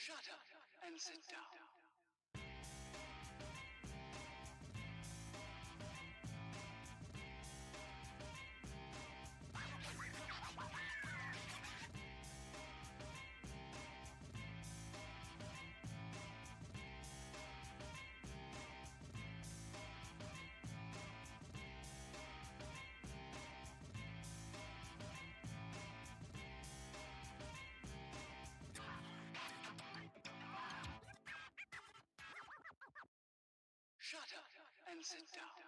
Shut up and sit down. Shut up and sit down.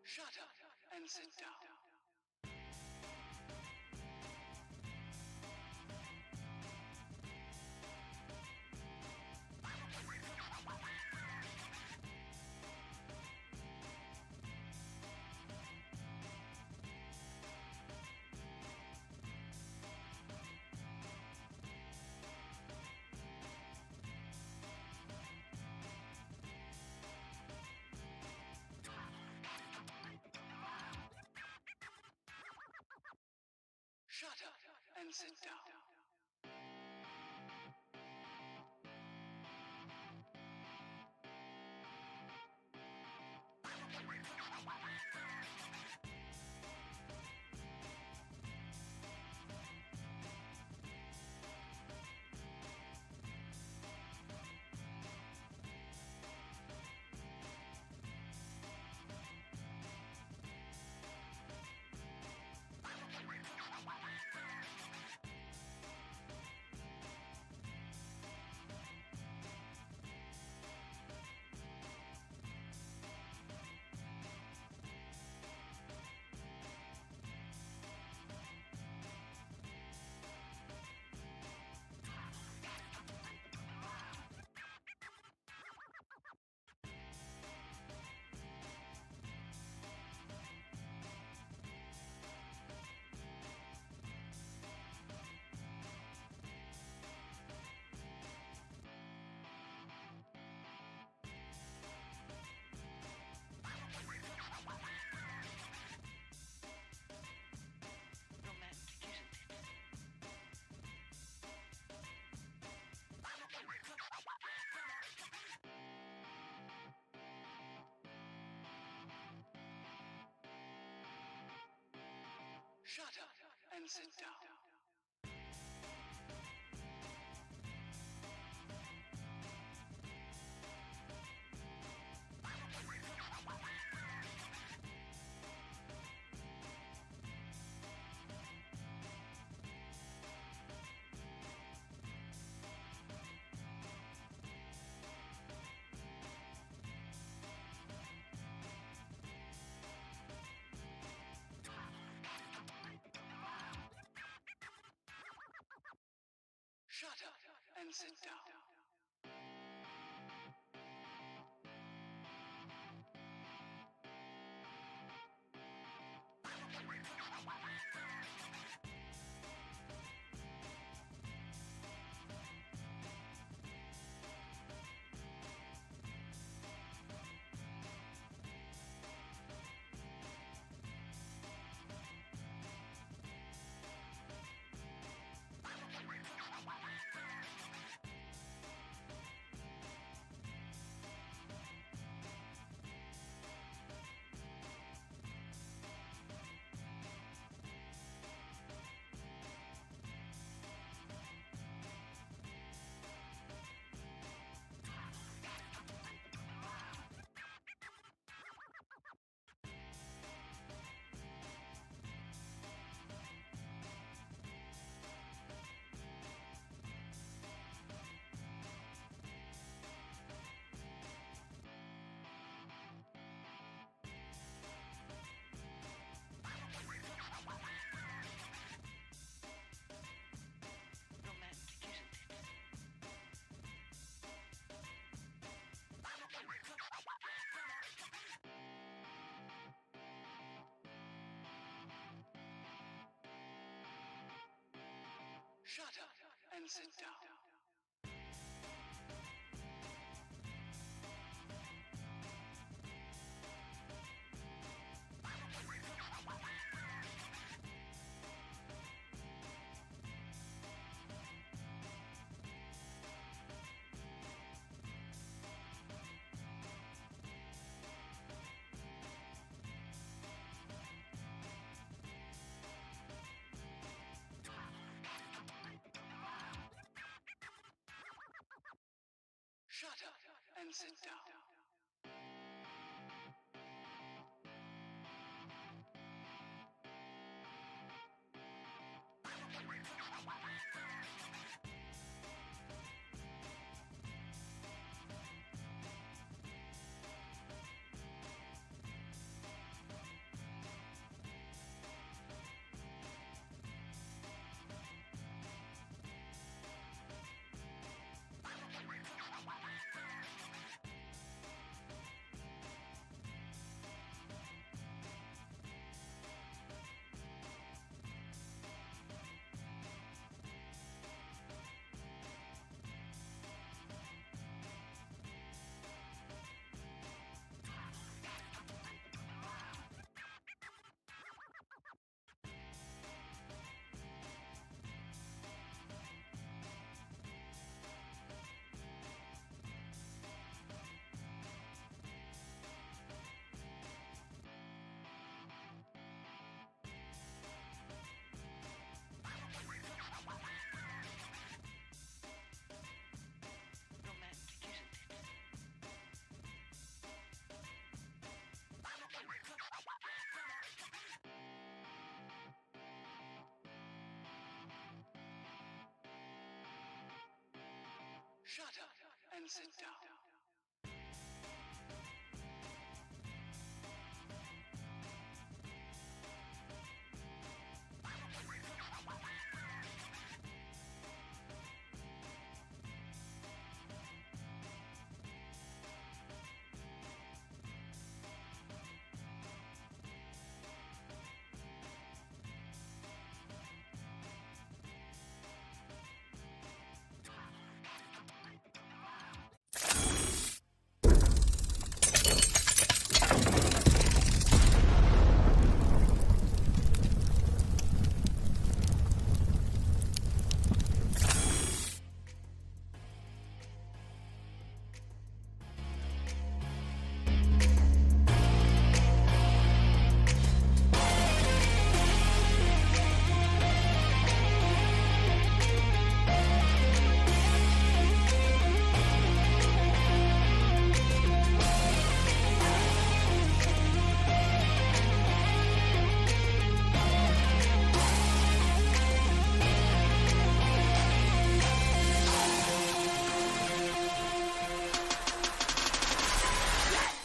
Shut up and sit down. Shut up and sit down. Shut up and sit down. Shut up and sit down. Shut up and sit down. Shut up and sit down. Shut up and sit down.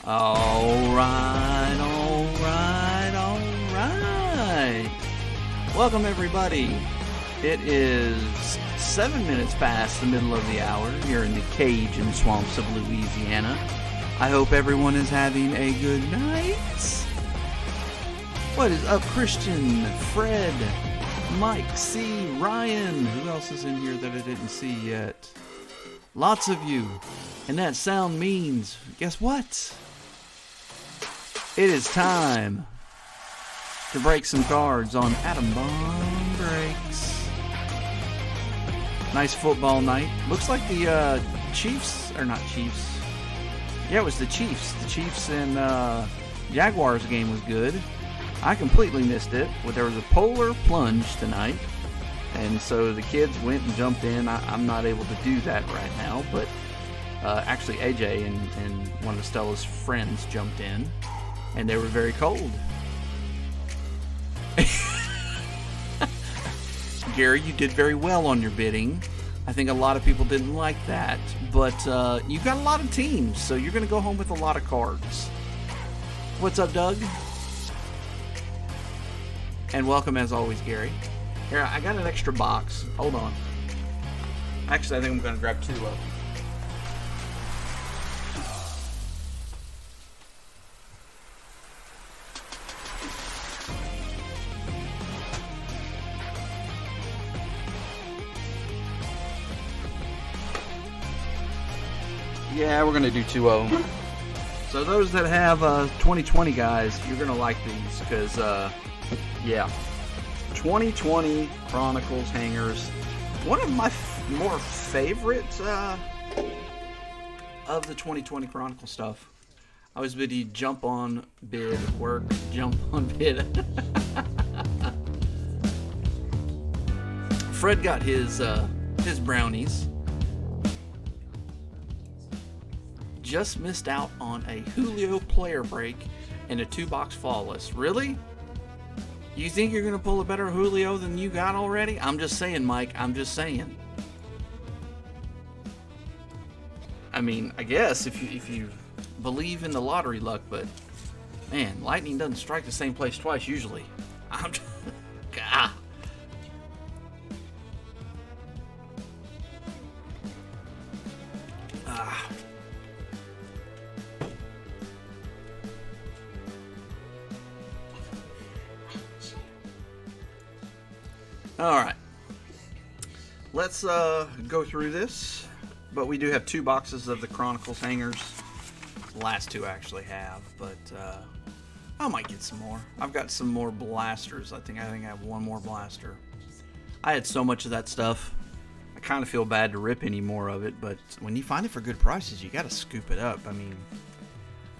Alright. Welcome everybody. It is 7 minutes past the middle of the hour here in the Cajun swamps of Louisiana. I hope everyone is having a good night. What is up, Christian, Fred, Mike, C, Ryan? Who else is in here that I didn't see yet? Lots of you. And that sound means, guess what? It is time to break some cards on Atom Bomb Breaks. Nice football night. Looks like the Chiefs, or not Chiefs. Yeah, it was the Chiefs. The Chiefs and Jaguars game was good. I completely missed it. Well, there was a polar plunge tonight. And so the kids went and jumped in. I'm not able to do that right now. But actually AJ and one of Stella's friends jumped in. And they were very cold. Gary, you did very well on your bidding. I think a lot of people didn't like that. But you've got a lot of teams, so you're going to go home with a lot of cards. What's up, Doug? And welcome, as always, Gary. Here, I got an extra box. Hold on. Actually, I think I'm going to grab two of them. Yeah, we're going to do 2 of them. So those that have 2020 guys, you're going to like these because, yeah. 2020 Chronicles hangers. One of my more favorite of the 2020 Chronicles stuff. I was busy jump on bid, work, jump on bid. Fred got his brownies. Just missed out on a Julio player break and a 2-box flawless. Really? You think you're going to pull a better Julio than you got already? I'm just saying, Mike. I'm just saying. I mean, I guess if you believe in the lottery luck, but man, lightning doesn't strike the same place twice usually. I'm God. All right, let's go through this, but we do have 2 boxes of the Chronicles hangers. The last 2 actually have, but I might get some more. I've got some more blasters. I think I have 1 more blaster. I had so much of that stuff. I kind of feel bad to rip any more of it, but when you find it for good prices, you got to scoop it up. I mean,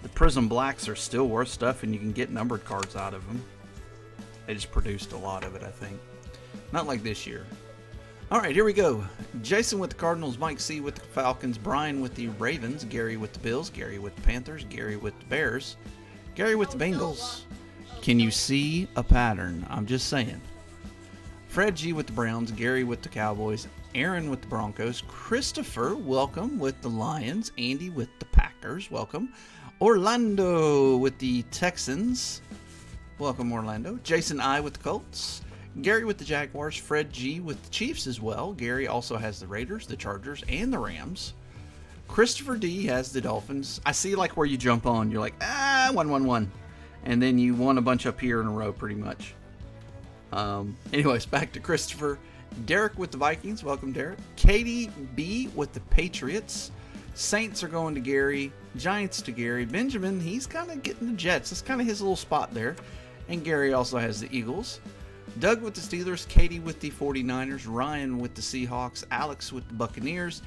the Prism Blacks are still worth stuff, and you can get numbered cards out of them. They just produced a lot of it, I think. Not like this year. Alright, here we go. Jason with the Cardinals, Mike C with the Falcons, Brian with the Ravens, Gary with the Bills, Gary with the Panthers, Gary with the Bears, Gary with the Bengals. Can you see a pattern? I'm just saying. Fred G with the Browns, Gary with the Cowboys, Aaron with the Broncos, Christopher, welcome, with the Lions, Andy with the Packers, welcome, Orlando with the Texans, welcome Orlando, Jason I with the Colts, Gary with the Jaguars, Fred G with the Chiefs as well. Gary also has the Raiders, the Chargers, and the Rams. Christopher D has the Dolphins. I see like where you jump on. You're like, 1. And then you won a bunch up here in a row pretty much. Anyways, back to Christopher. Derek with the Vikings. Welcome, Derek. Katie B with the Patriots. Saints are going to Gary. Giants to Gary. Benjamin, he's kind of getting the Jets. That's kind of his little spot there. And Gary also has the Eagles. Doug with the Steelers, Katie with the 49ers, Ryan with the Seahawks, Alex with the Buccaneers,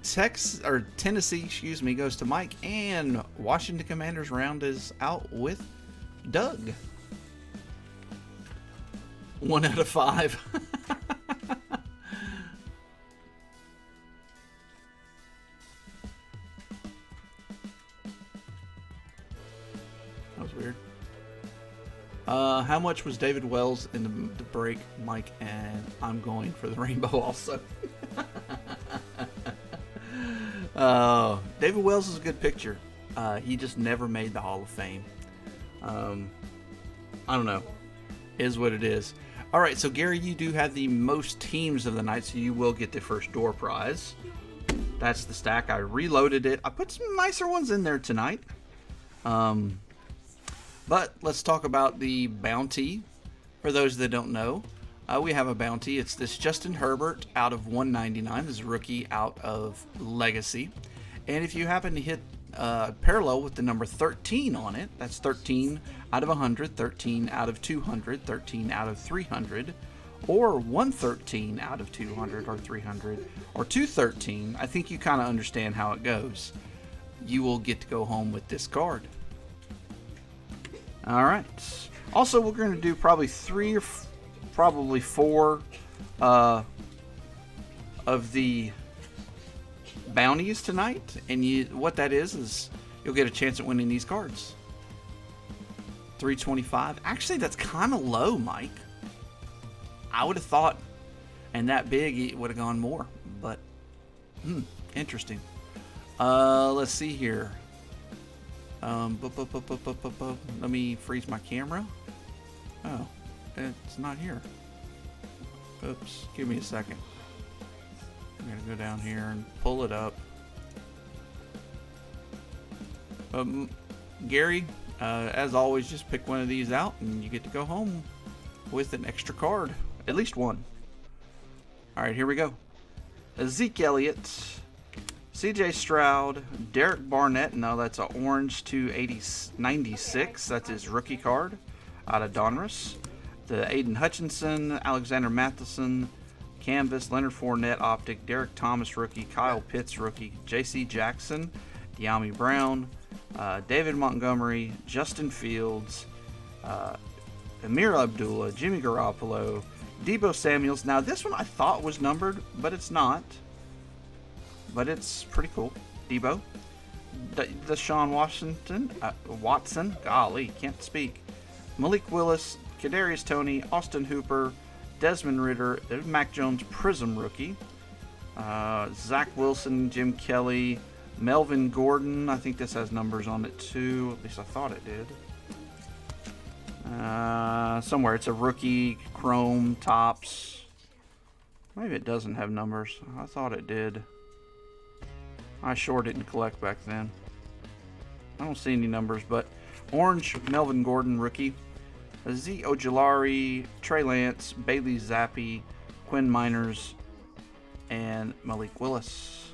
Tennessee, goes to Mike, and Washington Commanders round is out with Doug. 1 out of 5. That was weird. How much was David Wells in the break, Mike? And I'm going for the rainbow also. David Wells is a good pitcher. He just never made the Hall of Fame. I don't know. Is what it is. All right, so Gary, you do have the most teams of the night, so you will get the first door prize. That's the stack. I reloaded it. I put some nicer ones in there tonight. But let's talk about the bounty. For those that don't know, we have a bounty. It's this Justin Herbert out of 199. This is a rookie out of Legacy. And if you happen to hit parallel with the number 13 on it, that's 13 out of 100, 13 out of 200, 13 out of 300, or 113 out of 200 or 300, or 213, I think you kind of understand how it goes. You will get to go home with this card. All right. Also, we're going to do probably 3 or probably 4 of the bounties tonight, and what that is you'll get a chance at winning these cards. 325. Actually, that's kind of low, Mike. I would have thought, and that big, it would have gone more, but interesting. Let's see here. Let me freeze my camera. Oh, it's not here. Oops, give me a second. I'm gonna go down here and pull it up. Gary, as always, just pick one of these out and you get to go home with an extra card. At least one. Alright, here we go. Zeke Elliott, C.J. Stroud, Derek Barnett. No, that's an orange to 96. That's his rookie card out of Donruss. The Aiden Hutchinson, Alexander Matheson, Canvas, Leonard Fournette, Optic, Derek Thomas, rookie, Kyle Pitts, rookie, J.C. Jackson, De'Ami Brown, David Montgomery, Justin Fields, Amir Abdullah, Jimmy Garoppolo, Deebo Samuels. Now, this one I thought was numbered, but it's not. But it's pretty cool. Deebo. Deshaun Watson. Golly, can't speak. Malik Willis, Kadarius Toney, Austin Hooper, Desmond Ridder, Mac Jones Prism rookie, Zach Wilson, Jim Kelly, Melvin Gordon. I think this has numbers on it too. At least I thought it did. Somewhere it's a rookie chrome tops. Maybe it doesn't have numbers. I thought it did. I sure didn't collect back then. I don't see any numbers, but orange Melvin Gordon rookie. Z. Ojulari, Trey Lance, Bailey Zappi, Quinn Miners, and Malik Willis.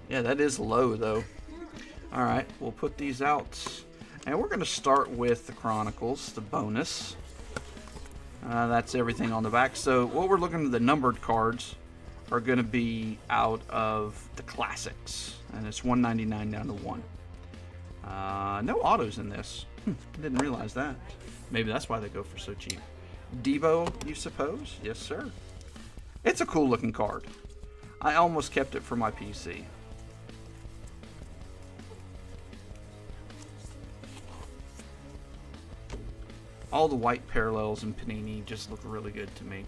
Yeah, that is low, though. All right, we'll put these out. And we're going to start with the Chronicles, the bonus. That's everything on the back. So what we're looking at, the numbered cards are going to be out of the classics, and it's $199 down to 1. No autos in this. Didn't realize that. Maybe that's why they go for so cheap. Deebo, you suppose? Yes, sir. It's a cool looking card. I almost kept it for my PC. All the white parallels in Panini just look really good to me.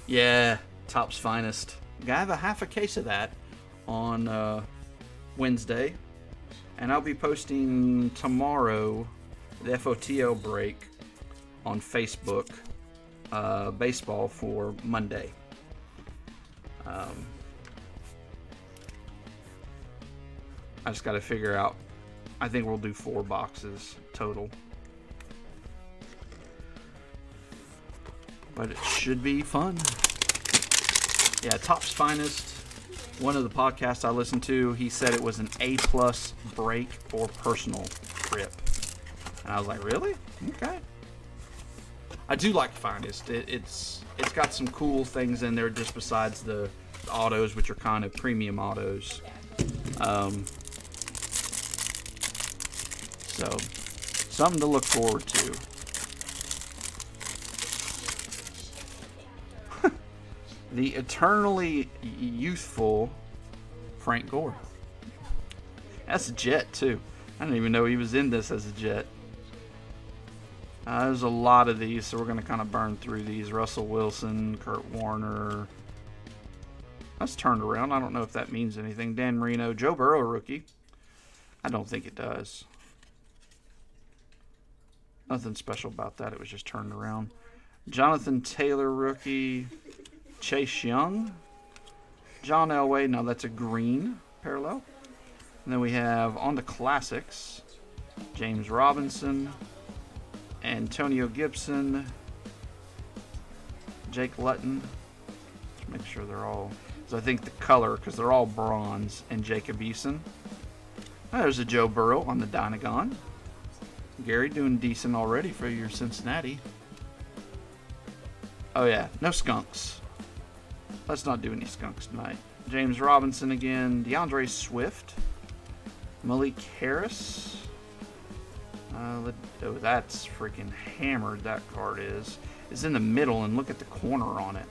Yeah, Topps Finest. I have a half a case of that on Wednesday. And I'll be posting tomorrow the FOTL break on Facebook. Baseball for Monday. I just got to figure out. I think we'll do 4 boxes total. But it should be fun. Yeah, Topps Finest. One of the podcasts I listened to, he said it was an A+ break for personal grip. And I was like, really? Okay. I do like Finest. It's got some cool things in there just besides the autos, which are kind of premium autos. So, something to look forward to. The eternally youthful Frank Gore. That's a Jet, too. I didn't even know he was in this as a Jet. There's a lot of these, so we're going to kind of burn through these. Russell Wilson, Kurt Warner. That's turned around. I don't know if that means anything. Dan Marino, Joe Burrow, rookie. I don't think it does. Nothing special about that. It was just turned around. Jonathan Taylor, rookie. Chase Young. John Elway. No, that's a green parallel. And then we have on the classics, James Robinson, Antonio Gibson, Jake Luton. Let's make sure they're all, I think the color, because they're all bronze, and Jacob Eason. There's a Joe Burrow on the Dynagon. Gary doing decent already for your Cincinnati. Oh yeah, no skunks. Let's not do any skunks tonight. James Robinson again, DeAndre Swift, Malik Harris. Oh, that's freaking hammered, that card is. It's in the middle, and look at the corner on it.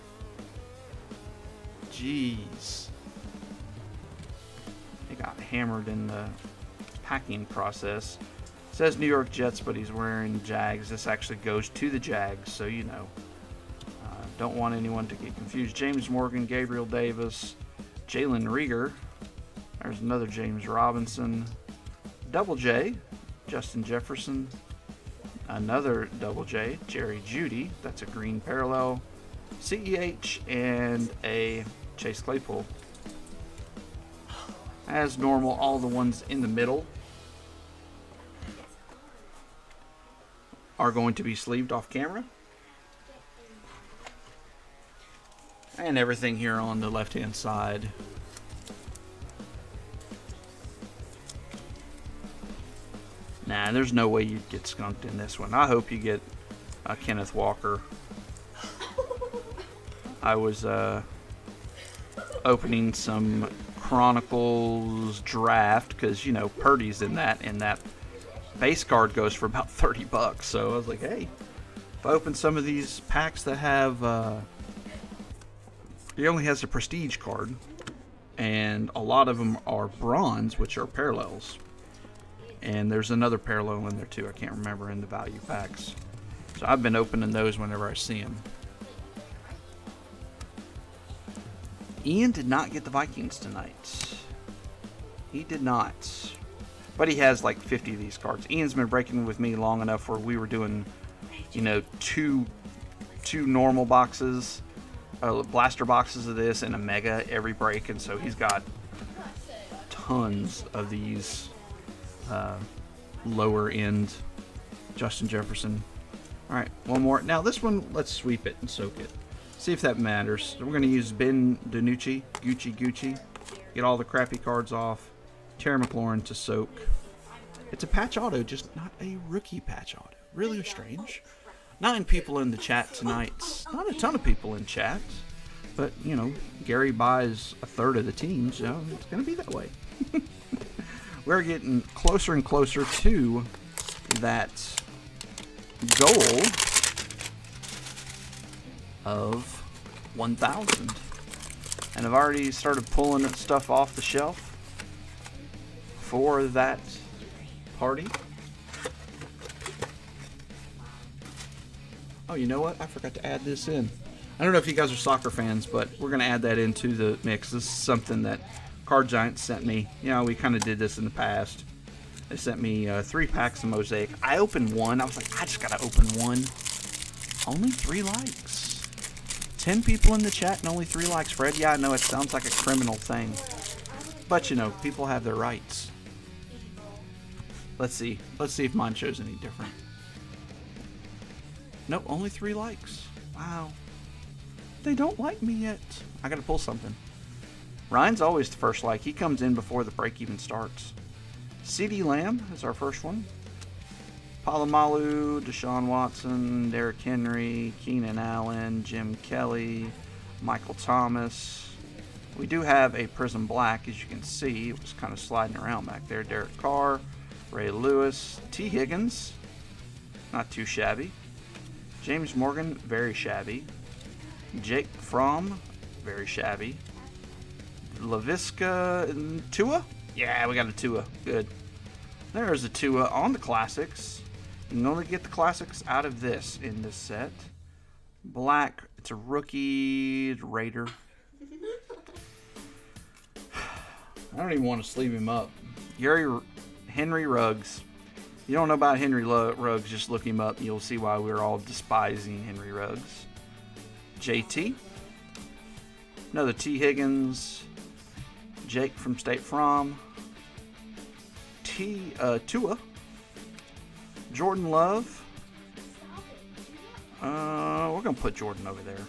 Jeez. It got hammered in the packing process. It says New York Jets, but he's wearing Jags. This actually goes to the Jags, so you know. Don't want anyone to get confused. James Morgan, Gabriel Davis, Jalen Rieger. There's another James Robinson. Double J, Justin Jefferson. Another Double J, Jerry Jeudy. That's a green parallel. CEH and a Chase Claypool. As normal, all the ones in the middle. are going to be sleeved off camera. And everything here on the left-hand side. Nah, there's no way you'd get skunked in this one. I hope you get a Kenneth Walker. I was opening some Chronicles Draft because, you know, Purdy's in that, and that base card goes for about $30. So I was like, hey, if I open some of these packs that have, he only has a prestige card, and a lot of them are bronze, which are parallels. And there's another parallel in there too. I can't remember in the value packs. So I've been opening those whenever I see them. Ian did not get the Vikings tonight. He did not. But he has like 50 of these cards. Ian's been breaking with me long enough where we were doing, you know, two normal boxes, blaster boxes of this, and a mega every break. And so he's got tons of these lower end Justin Jefferson. All right, one more. Now this one, let's sweep it and soak it. See if that matters. So we're going to use Ben DiNucci, Gucci. Get all the crappy cards off. Terry McLaurin to soak. It's a patch auto, just not a rookie patch auto. Really strange. 9 people in the chat tonight. Not a ton of people in chat. But, you know, Gary buys a third of the team, so it's going to be that way. We're getting closer and closer to that goal of 1,000. And I've already started pulling stuff off the shelf for that party. Oh, you know what? I forgot to add this in. I don't know if you guys are soccer fans, but we're going to add that into the mix. This is something that Card Giant sent me. You know, we kind of did this in the past. They sent me 3 packs of Mosaic. I opened one. I was like, I just got to open one. Only 3 likes. 10 people in the chat and only 3 likes, Fred. Yeah, I know it sounds like a criminal thing. But, you know, people have their rights. Let's see. Let's see if mine shows any different. Nope, only 3 likes. Wow. They don't like me yet. I got to pull something. Ryan's always the first like. He comes in before the break even starts. CeeDee Lamb is our first one. Palomalu, Deshaun Watson, Derrick Henry, Keenan Allen, Jim Kelly, Michael Thomas. We do have a Prism Black, as you can see. It was kind of sliding around back there. Derek Carr, Ray Lewis, T. Higgins, not too shabby. James Morgan, very shabby. Jake Fromm, very shabby. LaVisca and Tua? Yeah, we got a Tua. Good. There's a Tua on the classics. You can only get the classics out of this in this set. Black. It's a rookie Raider. I don't even want to sleeve him up. Henry Ruggs. You don't know about Henry Ruggs, just look him up and you'll see why we're all despising Henry Ruggs. JT. Another T. Higgins. Jake from State Farm. Tua. Jordan Love. We're going to put Jordan over there.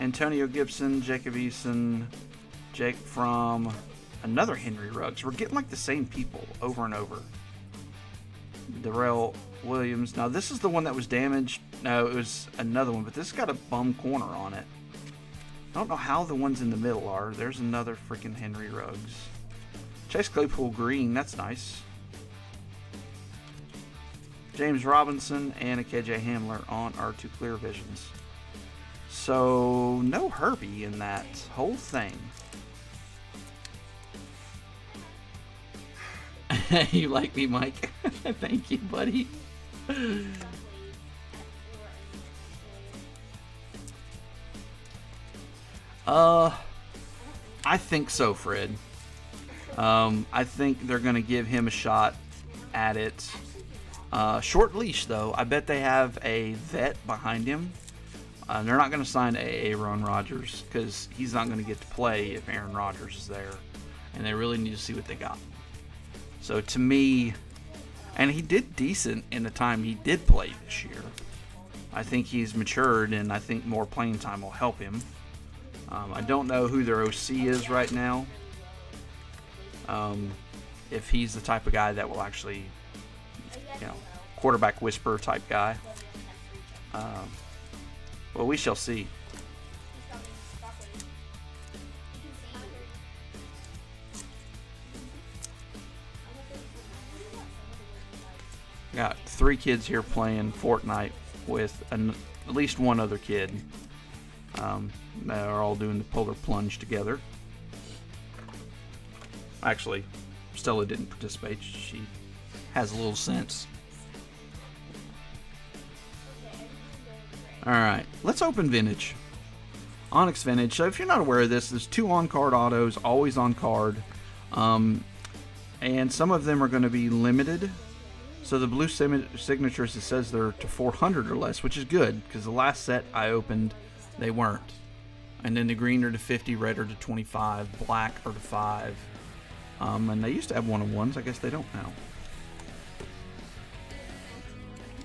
Antonio Gibson, Jacob Eason, Jake from another Henry Ruggs. We're getting like the same people over and over. Darrell Williams. Now this is the one that was damaged. No, it was another one, but this got a bum corner on it. I don't know how the ones in the middle are. There's another freaking Henry Ruggs. Chase Claypool green. That's nice. James Robinson and a KJ Hamler on our 2 clear visions. So no Herbie in that whole thing. You like me, Mike? Thank you, buddy. I think so, Fred. I think they're going to give him a shot at it. Short leash, though. I bet they have a vet behind him. They're not going to sign Aaron Rodgers because he's not going to get to play if Aaron Rodgers is there. And they really need to see what they got. So, to me, And he did decent in the time he did play this year. I think he's matured, and I think more playing time will help him. I don't know who their OC is right now. If he's the type of guy that will actually, quarterback whisperer type guy. Well, we shall see. Got 3 kids here playing Fortnite with at least one other kid. They're all doing the polar plunge together. Actually, Stella didn't participate. She has a little sense. Alright, let's open Vintage. Onyx Vintage. So if you're not aware of this, there's 2 on-card autos, always on card. And some of them are going to be limited. So the blue signatures, it says they're to 400 or less, which is good, because the last set I opened, they weren't. And then the green are to 50, red are to 25, black are to 5. And they used to have 1-on-1s. I guess they don't now.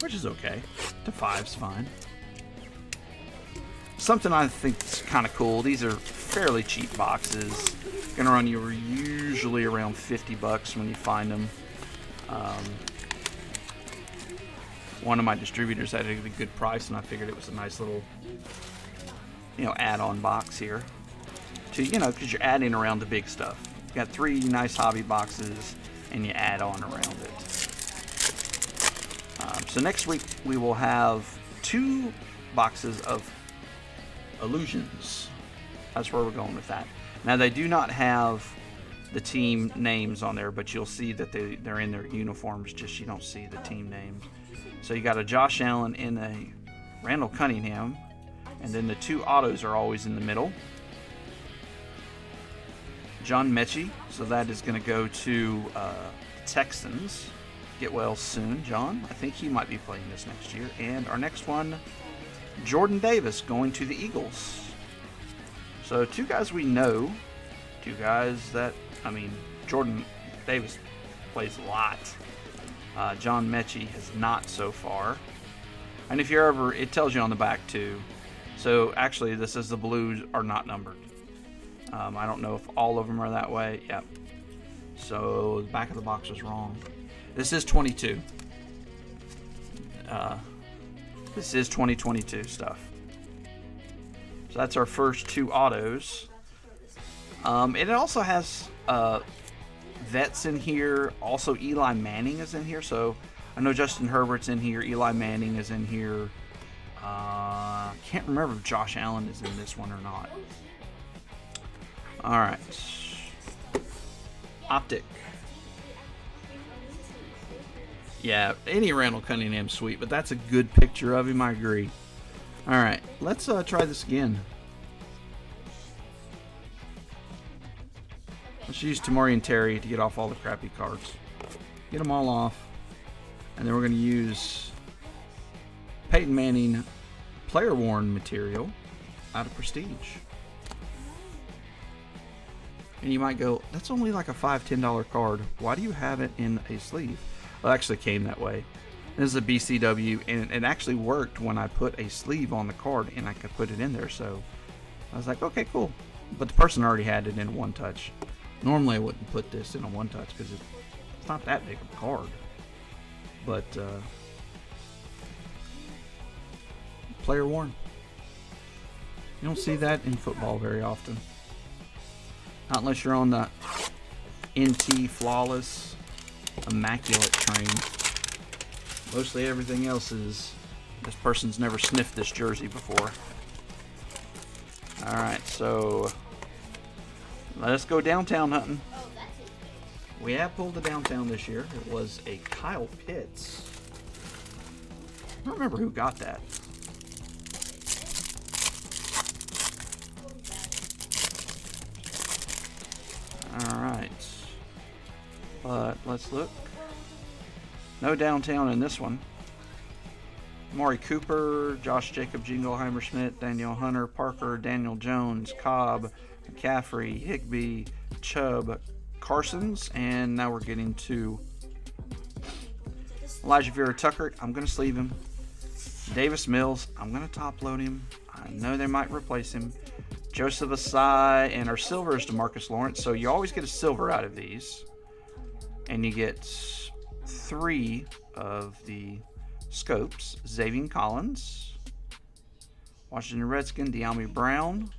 Which is okay. To 5's fine. Something I think is kind of cool. These are fairly cheap boxes. Gonna run you usually around $50 when you find them. One of my distributors had a good price, and I figured it was a nice little, add-on box here. To because you're adding around the big stuff. You got 3 nice hobby boxes, and you add on around it. So next week we will have 2 boxes of illusions. That's where we're going with that. Now they do not have the team names on there, but you'll see that they're in their uniforms, just you don't see the team names. So you got a Josh Allen and a Randall Cunningham, and then the 2 autos are always in the middle. John Mechie, so that is going to go to Texans. Get well soon, John. I think he might be playing this next year. And our next one, Jordan Davis, going to the Eagles. So 2 guys we know. 2 guys that, Jordan Davis plays a lot. John Mechie has not so far. And if you're ever, it tells you on the back too. So actually this says the blues are not numbered. I don't know if all of them are that way. Yep. So the back of the box was wrong. This is 22. This is 2022 stuff. So that's our first 2 autos. And it also has vets in here. Also Eli Manning is in here. So I know Justin Herbert's in here. Eli Manning is in here. Can't remember if Josh Allen is in this one or not. Alright. Optic. Yeah, any Randall Cunningham's sweet, but that's a good picture of him, I agree. Alright, let's try this again. Let's use Tamori and Terry to get off all the crappy cards. Get them all off. And then we're going to use Peyton Manning player worn material out of Prestige. And you might go, that's only like a $5-10 card. Why do you have it in a sleeve? Well, it actually came that way. This is a BCW, and it actually worked when I put a sleeve on the card and I could put it in there. So I was like, okay, cool. But the person already had it in one touch. Normally I wouldn't put this in a one touch because it's not that big of a card. But player worn. You don't see that in football very often. Not unless you're on the NT flawless immaculate train. Mostly everything else is, this person's never sniffed this jersey before. Alright, so let us go downtown hunting. We have pulled the downtown this year. It was a Kyle Pitts. I don't remember who got that. Alright. But let's look. No downtown in this one. Maury Cooper, Josh Jacob, Jingleheimer Schmidt, Daniel Hunter, Parker, Daniel Jones, Cobb, McCaffrey, Higbee, Chubb, Carsons, and now we're getting to Elijah Vera Tucker, I'm going to sleeve him. Davis Mills, I'm going to top load him. I know they might replace him. Joseph Asai, and our silver is DeMarcus Lawrence. So you always get a silver out of these. And you get 3 of the scopes. Xavier Collins, Washington Redskin, De'Ami Brown,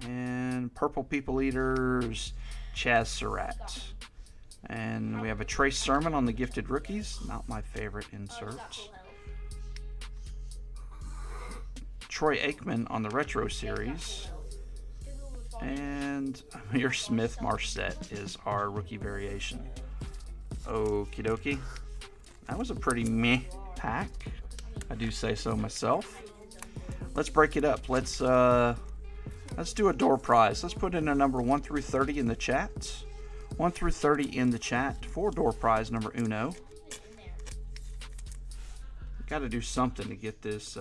and Purple People Eaters, Chaz Surratt. And we have a Trace Sermon on the Gifted Rookies. Not my favorite insert. Troy Aikman on the Retro Series. And Amir Smith Marset is our rookie variation. Okie dokie. That was a pretty meh pack. I do say so myself. Let's break it up. Let's do a door prize. Let's put in a number 1 through 30 in the chat. 1 through 30 in the chat for door prize number uno. Got to do something to get this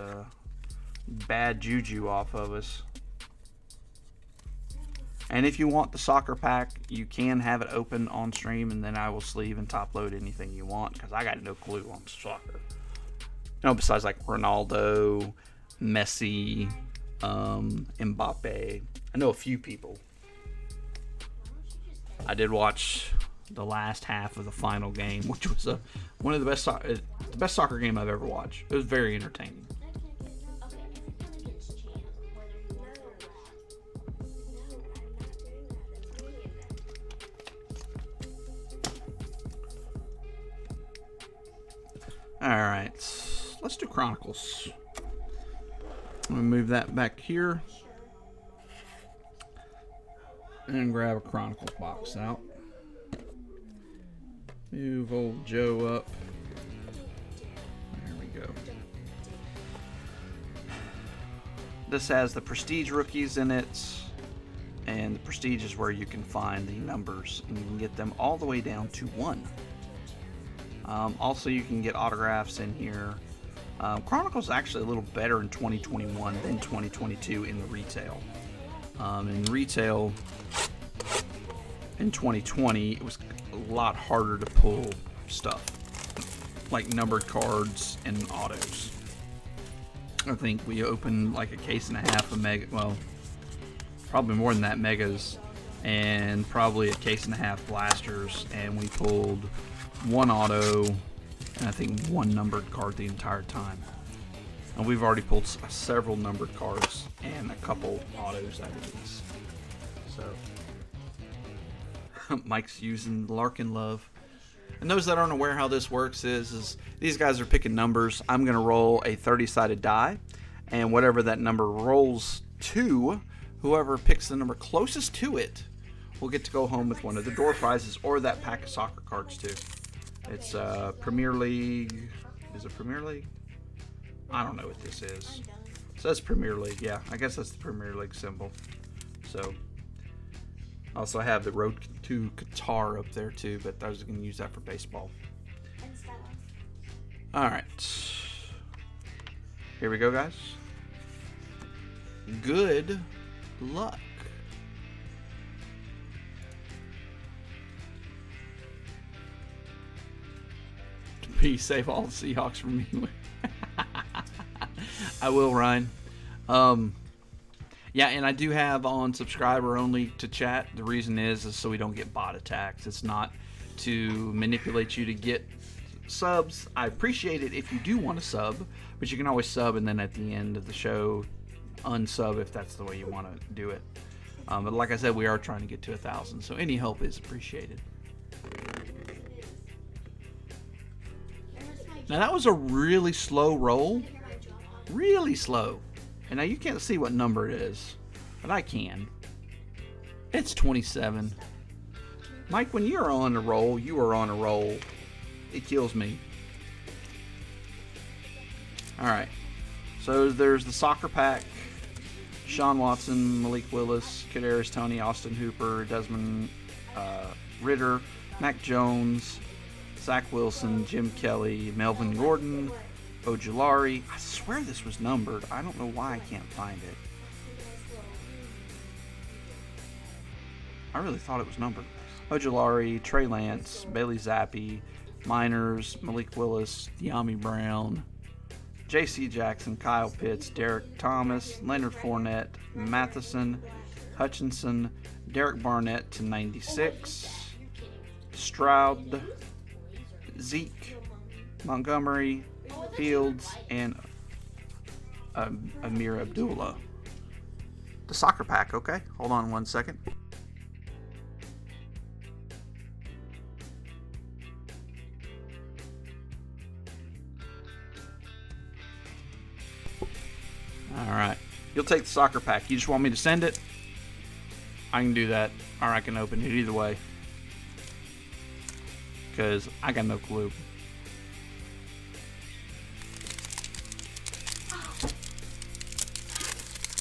bad juju off of us. And if you want the soccer pack, you can have it open on stream, and then I will sleeve and top load anything you want, because I got no clue on soccer. No, besides like Ronaldo, Messi, Mbappe. I know a few people. I did watch the last half of the final game, which was one of the best soccer game I've ever watched. It was very entertaining. Alright, let's do Chronicles. I'm going to move that back here. And grab a Chronicles box out. Move old Joe up. There we go. This has the Prestige rookies in it. And the Prestige is where you can find the numbers. And you can get them all the way down to 1. Also, you can get autographs in here. Chronicles is actually a little better in 2021 than 2022 in the retail. In retail, in 2020, it was a lot harder to pull stuff, like numbered cards and autos. I think we opened like a case and a half of mega, well, probably more than that, megas, and probably a case and a half blasters, and we pulled 1 auto and I think 1 numbered card the entire time. And we've already pulled several numbered cards and a couple autos out of these. So Mike's using Larkin Love. And those that aren't aware how this works is these guys are picking numbers. I'm going to roll a 30-sided die, and whatever that number rolls to, whoever picks the number closest to it will get to go home with one of the door prizes or that pack of soccer cards too. It's Premier League. Is it Premier League? I don't know what this is. It says Premier League. Yeah, I guess that's the Premier League symbol. So, also I have the Road to Qatar up there too, but I was going to use that for baseball. Alright. Here we go, guys. Good luck. Please save all the Seahawks from me. I will, Ryan. Yeah, and I do have on subscriber only to chat. The reason is so we don't get bot attacks. It's not to manipulate you to get subs. I appreciate it if you do want to sub, but you can always sub and then at the end of the show unsub if that's the way you want to do it. But like I said, we are trying to get to 1,000, so any help is appreciated. Now that was a really slow roll. Really slow. And now you can't see what number it is, but I can. It's 27. Mike, when you're on a roll, you are on a roll. It kills me. Alright. So there's the soccer pack. Sean Watson, Malik Willis, Kadarius Toney, Austin Hooper, Desmond Ritter, Mac Jones, Zach Wilson, Jim Kelly, Melvin Gordon, Ojulari. I swear this was numbered. I don't know why I can't find it. I really thought it was numbered. Ojulari, Trey Lance, Bailey Zappi, Miners, Malik Willis, De'Ami Brown, J.C. Jackson, Kyle Pitts, Derek Thomas, Leonard Fournette, Matheson, Hutchinson, Derek Barnett to 96, Stroud, Zeke, Montgomery, Fields, and Amir Abdullah. The soccer pack, okay? Hold on one second. Alright. You'll take the soccer pack. You just want me to send it? I can do that. Or I can open it either way. Because I got no clue.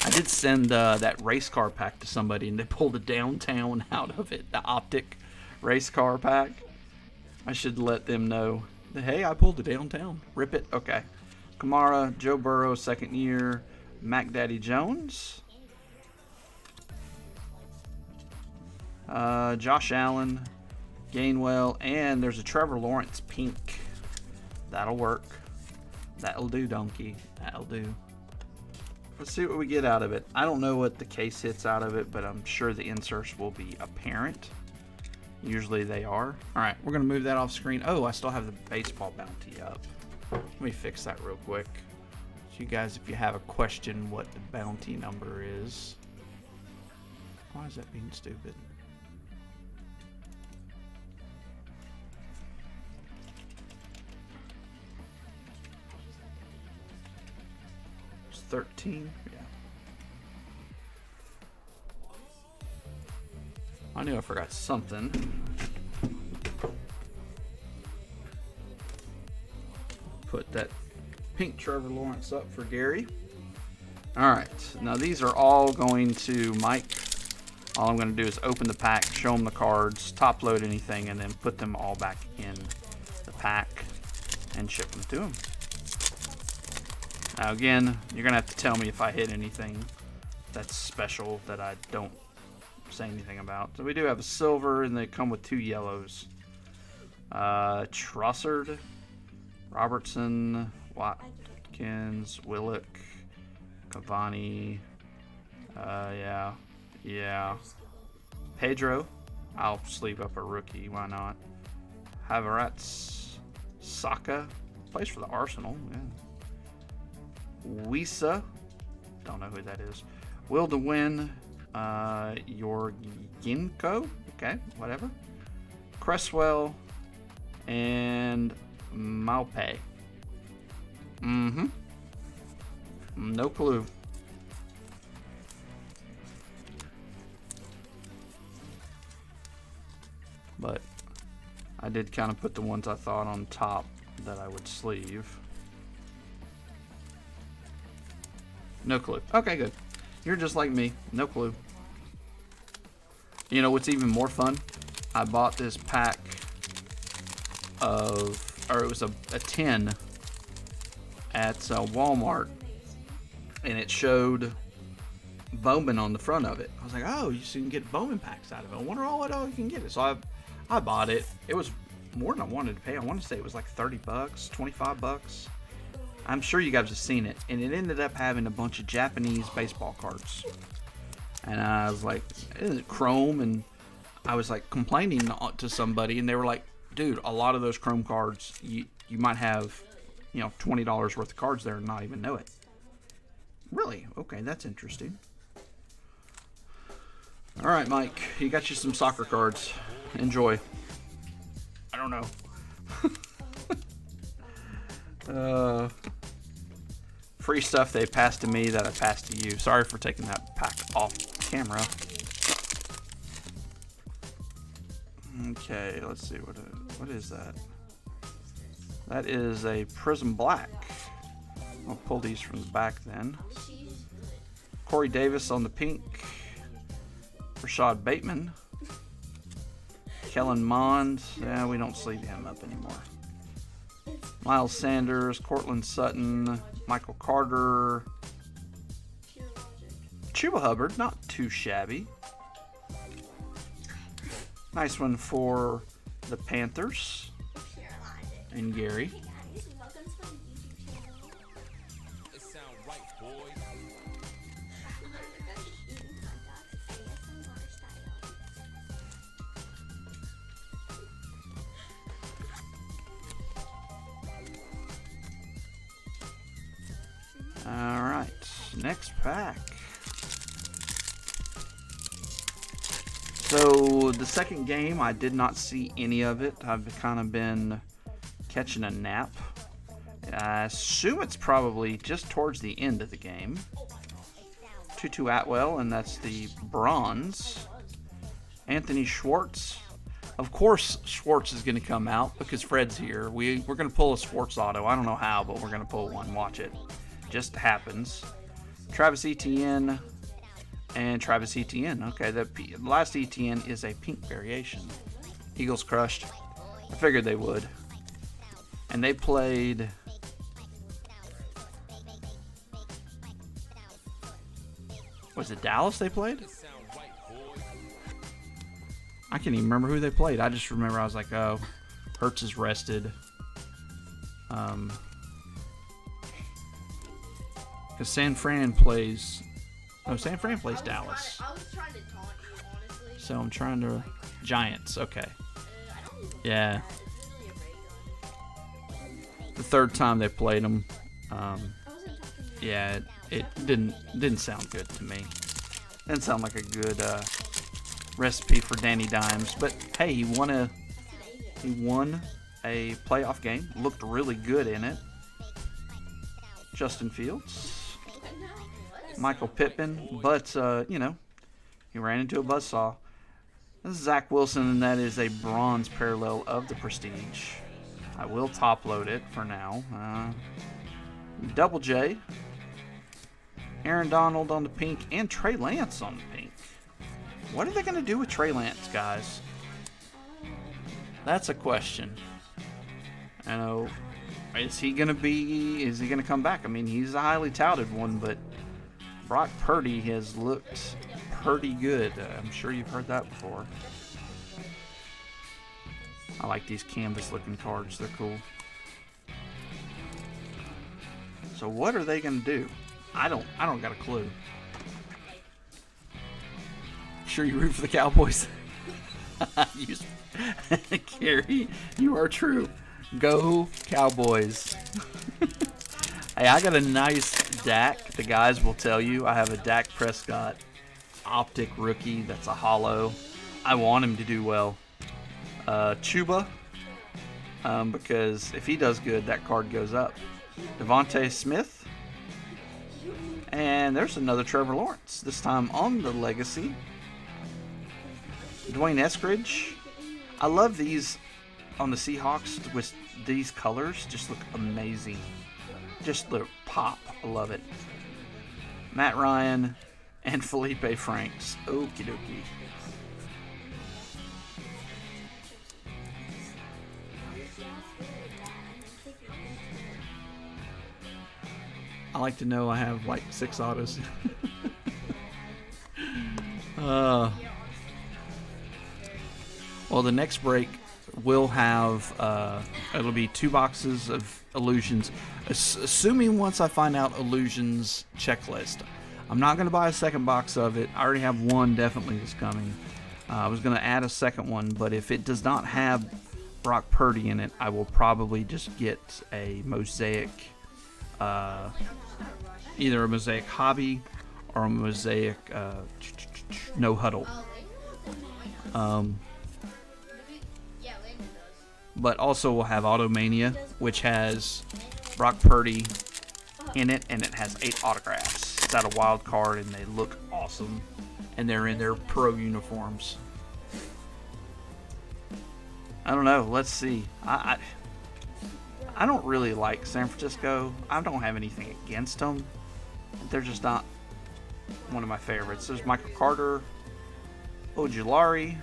I did send that race car pack to somebody and they pulled a downtown out of it. The Optic race car pack. I should let them know that, hey, I pulled a downtown. Rip it. Okay. Kamara, Joe Burrow, second year. Mac Daddy Jones. Josh Allen. Gainwell. And there's a Trevor Lawrence pink. That'll work. That'll do, donkey. That'll do. Let's see what we get out of it. I don't know what the case hits out of it, but I'm sure the inserts will be apparent. Usually they are. Alright, we're going to move that off screen. Oh, I still have the baseball bounty up. Let me fix that real quick. So you guys, if you have a question what the bounty number is. Why is that being stupid? It's 13? Yeah. I knew I forgot something. Put that pink Trevor Lawrence up for Gary. Alright, now these are all going to Mike. All I'm going to do is open the pack, show him the cards, top load anything, and then put them all back in the pack and ship them to him. Now again, you're going to have to tell me if I hit anything that's special that I don't say anything about. So we do have a silver, and they come with 2 yellows. Trossard, Robertson, Watkins, Willock, Cavani, yeah. Pedro, I'll sleeve up a rookie, why not? Havertz, Saka, plays for the Arsenal, yeah. Wisa, don't know who that is. Will to win, Yorginko, okay, whatever. Cresswell, and Maupe. No clue. But I did kind of put the ones I thought on top that I would sleeve. No clue. Okay, good. You're just like me. No clue. You know what's even more fun? I bought this pack of, or it was a 10 at Walmart, and it showed Bowman on the front of it. I was like, oh, you can get Bowman packs out of it. I wonder what all you can get it. So I bought it. It was more than I wanted to pay. I want to say it was like 30 bucks, 25 bucks. I'm sure you guys have seen it. And it ended up having a bunch of Japanese baseball cards. And I was like, is it chrome? And I was like complaining to somebody, and they were like, dude, a lot of those chrome cards, you might have, you know, $20 worth of cards there and not even know it. Really? Okay, that's interesting. All right, Mike, you got you some soccer cards. Enjoy. I don't know. Free stuff they passed to me that I passed to you. Sorry for taking that pack off camera. Okay, let's see, what is that? That is a Prism Black. I'll pull these from the back then. Corey Davis on the pink. Rashad Bateman. Kellen Mond. Yeah, we don't sleeve him up anymore. Miles Sanders, Cortland Sutton, Michael Carter. Chuba Hubbard, not too shabby. Nice one for the Panthers. and Gary. Hey guys, welcome to my YouTube channel. It sound right, boys. We're gonna be eating hot dogs ASMR style. Alright, next pack. So, the second game, I did not see any of it. I've kind of been catching a nap. I assume it's probably just towards the end of the game. Tutu Atwell, and that's the bronze. Anthony Schwartz. Of course, Schwartz is going to come out because Fred's here. We're going to pull a Schwartz auto. I don't know how, but we're going to pull one. Watch it. Just happens. Travis Etienne and Travis Etienne. Okay, the last Etienne is a pink variation. Eagles crushed. I figured they would. And they played... Was it Dallas they played? It sound right, boys. I can't even remember who they played. I just remember I was like, oh, Hurts is rested. Because San Fran plays... No, San Fran plays Dallas. I was trying to taunt you, honestly. So I'm trying to... Giants, okay. I don't even Yeah. It's literally a ray gun. The third time they played them. I wasn't talking to you. Yeah, it didn't sound good to me. Didn't sound like a good recipe for Danny Dimes. But hey, he won a playoff game. Looked really good in it. Justin Fields, Michael Pittman, but you know, he ran into a buzzsaw. This is Zach Wilson, and that is a bronze parallel of the Prestige. I will top load it for now. Double J, Aaron Donald on the pink, and Trey Lance on the pink. What are they going to do with Trey Lance, guys? That's a question. I know. Is he going to come back? I mean, he's a highly touted one, but Brock Purdy has looked pretty good. I'm sure you've heard that before. I like these canvas looking cards. They're cool. So what are they going to do? I don't got a clue. Sure you root for the Cowboys? Gary, you are true. Go Cowboys. Hey, I got a nice Dak. The guys will tell you I have a Dak Prescott Optic rookie that's a hollow. I want him to do well. Chuba, because if he does good, that card goes up. Devontae Smith. And there's another Trevor Lawrence, this time on the Legacy. Dwayne Eskridge. I love these on the Seahawks with these colors. Just look amazing. Just look pop. I love it. Matt Ryan and Felipe Franks. Okie dokie. I like to know I have like 6 autos. Well, the next break will have, it'll be 2 boxes of illusions, assuming once I find out illusions checklist. I'm not going to buy a second box of it. I already have one definitely that's coming. I was going to add a second one, but if it does not have Brock Purdy in it, I will probably just get a Mosaic, either a Mosaic Hobby or a Mosaic No Huddle. But also we'll have Automania, which has Brock Purdy in it, and it has 8 autographs. It's out a wild card, and they look awesome, and they're in their pro uniforms. I don't know. Let's see. I don't really like San Francisco. I don't have anything against them. They're just not one of my favorites. There's Michael Carter, Ojulari.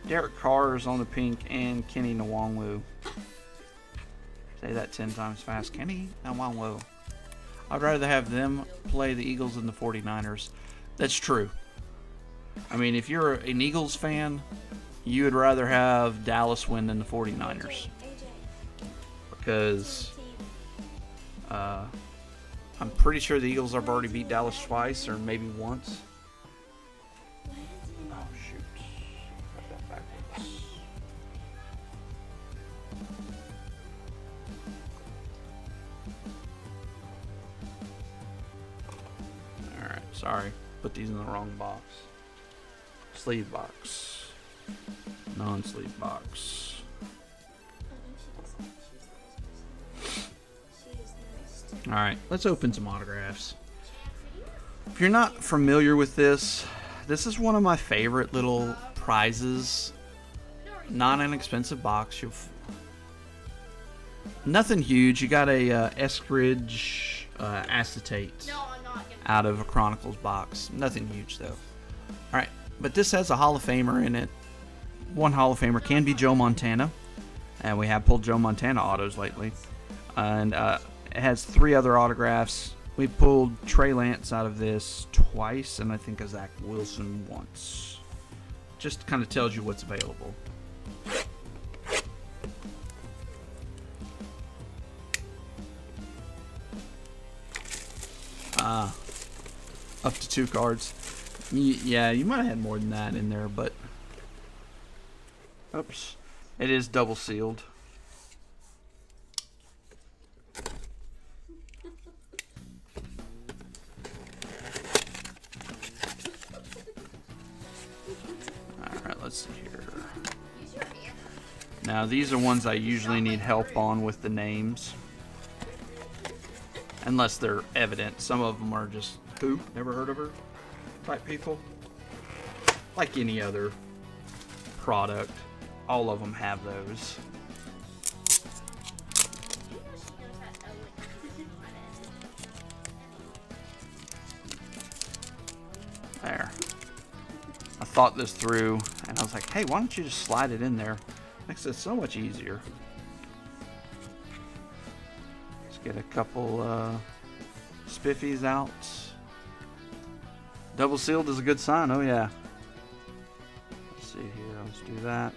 Derek Carr is on the pink, and Kenny Nwangwu. Say that 10 times fast. Kenny Nwangwu. I'd rather have them play the Eagles than the 49ers. That's true. I mean, if you're an Eagles fan, you would rather have Dallas win than the 49ers. Because I'm pretty sure the Eagles have already beat Dallas twice or maybe once. Oh, shoot. Got that backwards. Alright, sorry. Put these in the wrong box. Sleeve box. Non-sleeve box. Alright, let's open some autographs. If you're not familiar with this, this is one of my favorite little prizes. Not an expensive box. Nothing huge. You got a Eskridge acetate out of a Chronicles box. Nothing huge though. Alright, but this has a Hall of Famer in it. One Hall of Famer can be Joe Montana. And we have pulled Joe Montana autos lately. And it has 3 other autographs. We pulled Trey Lance out of this twice, and I think a Zach Wilson once. Just kind of tells you what's available. Up to 2 cards. Yeah, you might have had more than that in there, but... Oops. It is double sealed. Alright, let's see here. Now, these are ones I usually need help on with the names. Unless they're evident. Some of them are just, who? Never heard of her? Type people. Like any other product. All of them have those. There. I thought this through, and I was like, hey, why don't you just slide it in there? Makes it so much easier. Let's get a couple spiffies out. Double sealed is a good sign, oh yeah. Let's see here, let's do that.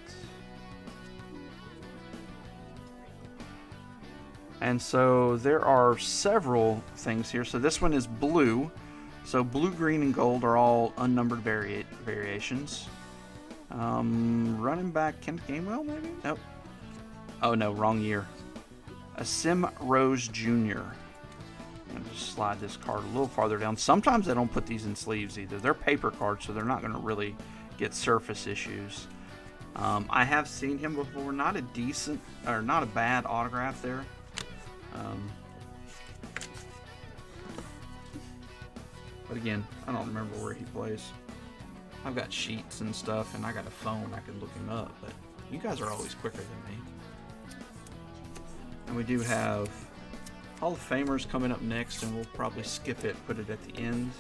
And so there are several things here. So this one is blue. So blue, green, and gold are all unnumbered variations. Running back Kent Gainwell, maybe? Nope. Oh no, wrong year. A Sim Rose Jr. I'm just slide this card a little farther down. Sometimes they don't put these in sleeves either. They're paper cards, so they're not going to really get surface issues. I have seen him before. Not a decent, or not a bad autograph there. But again, I don't remember where he plays. I've got sheets and stuff, and I got a phone. I could look him up, but you guys are always quicker than me. And we do have Hall of Famers coming up next, and we'll probably skip it, put it at the end.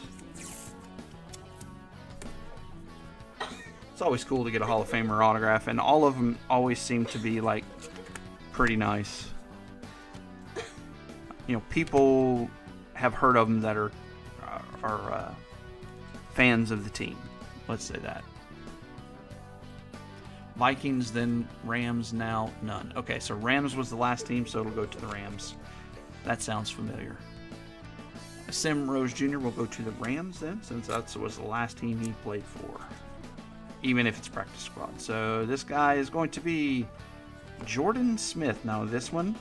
It's always cool to get a Hall of Famer autograph, and all of them always seem to be like pretty nice. You know, people have heard of them that are fans of the team. Let's say that. Vikings, then Rams, now none. Okay, so Rams was the last team, so it'll go to the Rams. That sounds familiar. Sim Rose Jr. will go to the Rams then, since that was the last team he played for. Even if it's practice squad. So this guy is going to be Jordan Smith. Now this one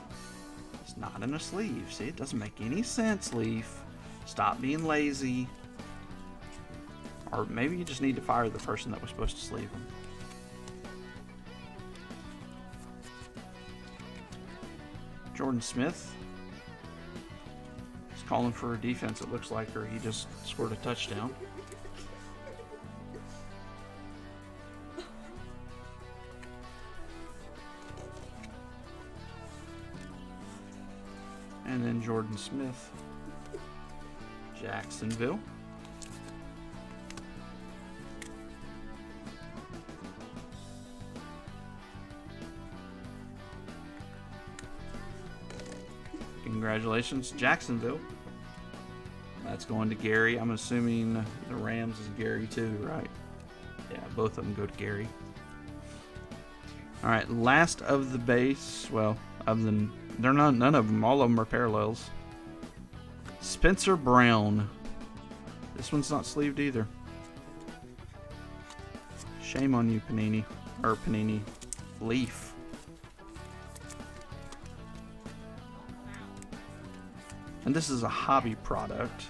is not in a sleeve. See, it doesn't make any sense, Leaf. Stop being lazy. Or maybe you just need to fire the person that was supposed to sleeve him. Jordan Smith. He's calling for a defense, it looks like, or he just scored a touchdown. And then Jordan Smith. Jacksonville. Congratulations, Jacksonville. That's going to Gary. I'm assuming the Rams is Gary too, right? both of them go to Gary. All right, last of the base. Well, other than none of them. All of them are parallels. Spencer Brown. This one's not sleeved either. Shame on you, Panini. Or Panini Leaf. And this is a hobby product.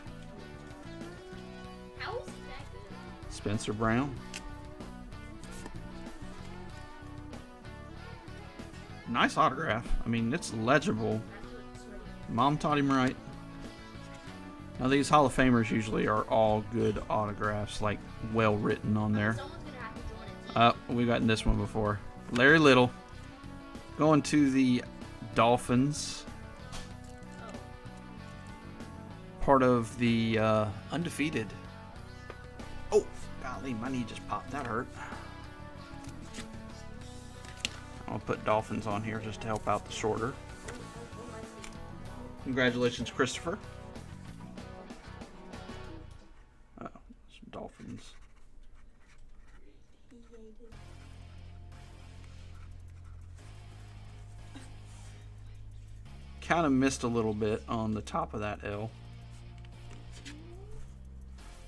How is that good? Spencer Brown. Nice autograph. I mean, it's legible. Mom taught him right. Now, these Hall of Famers usually are all good autographs, like well written on there. Someone's gonna have to join a team. We've gotten this one before. Larry Little. Going to the Dolphins. Part of the undefeated. Oh, golly, my knee just popped. That hurt. I'll put Dolphins on here just to help out the sorter. Congratulations, Christopher. Oh, some Dolphins. Kind of missed a little bit on the top of that L.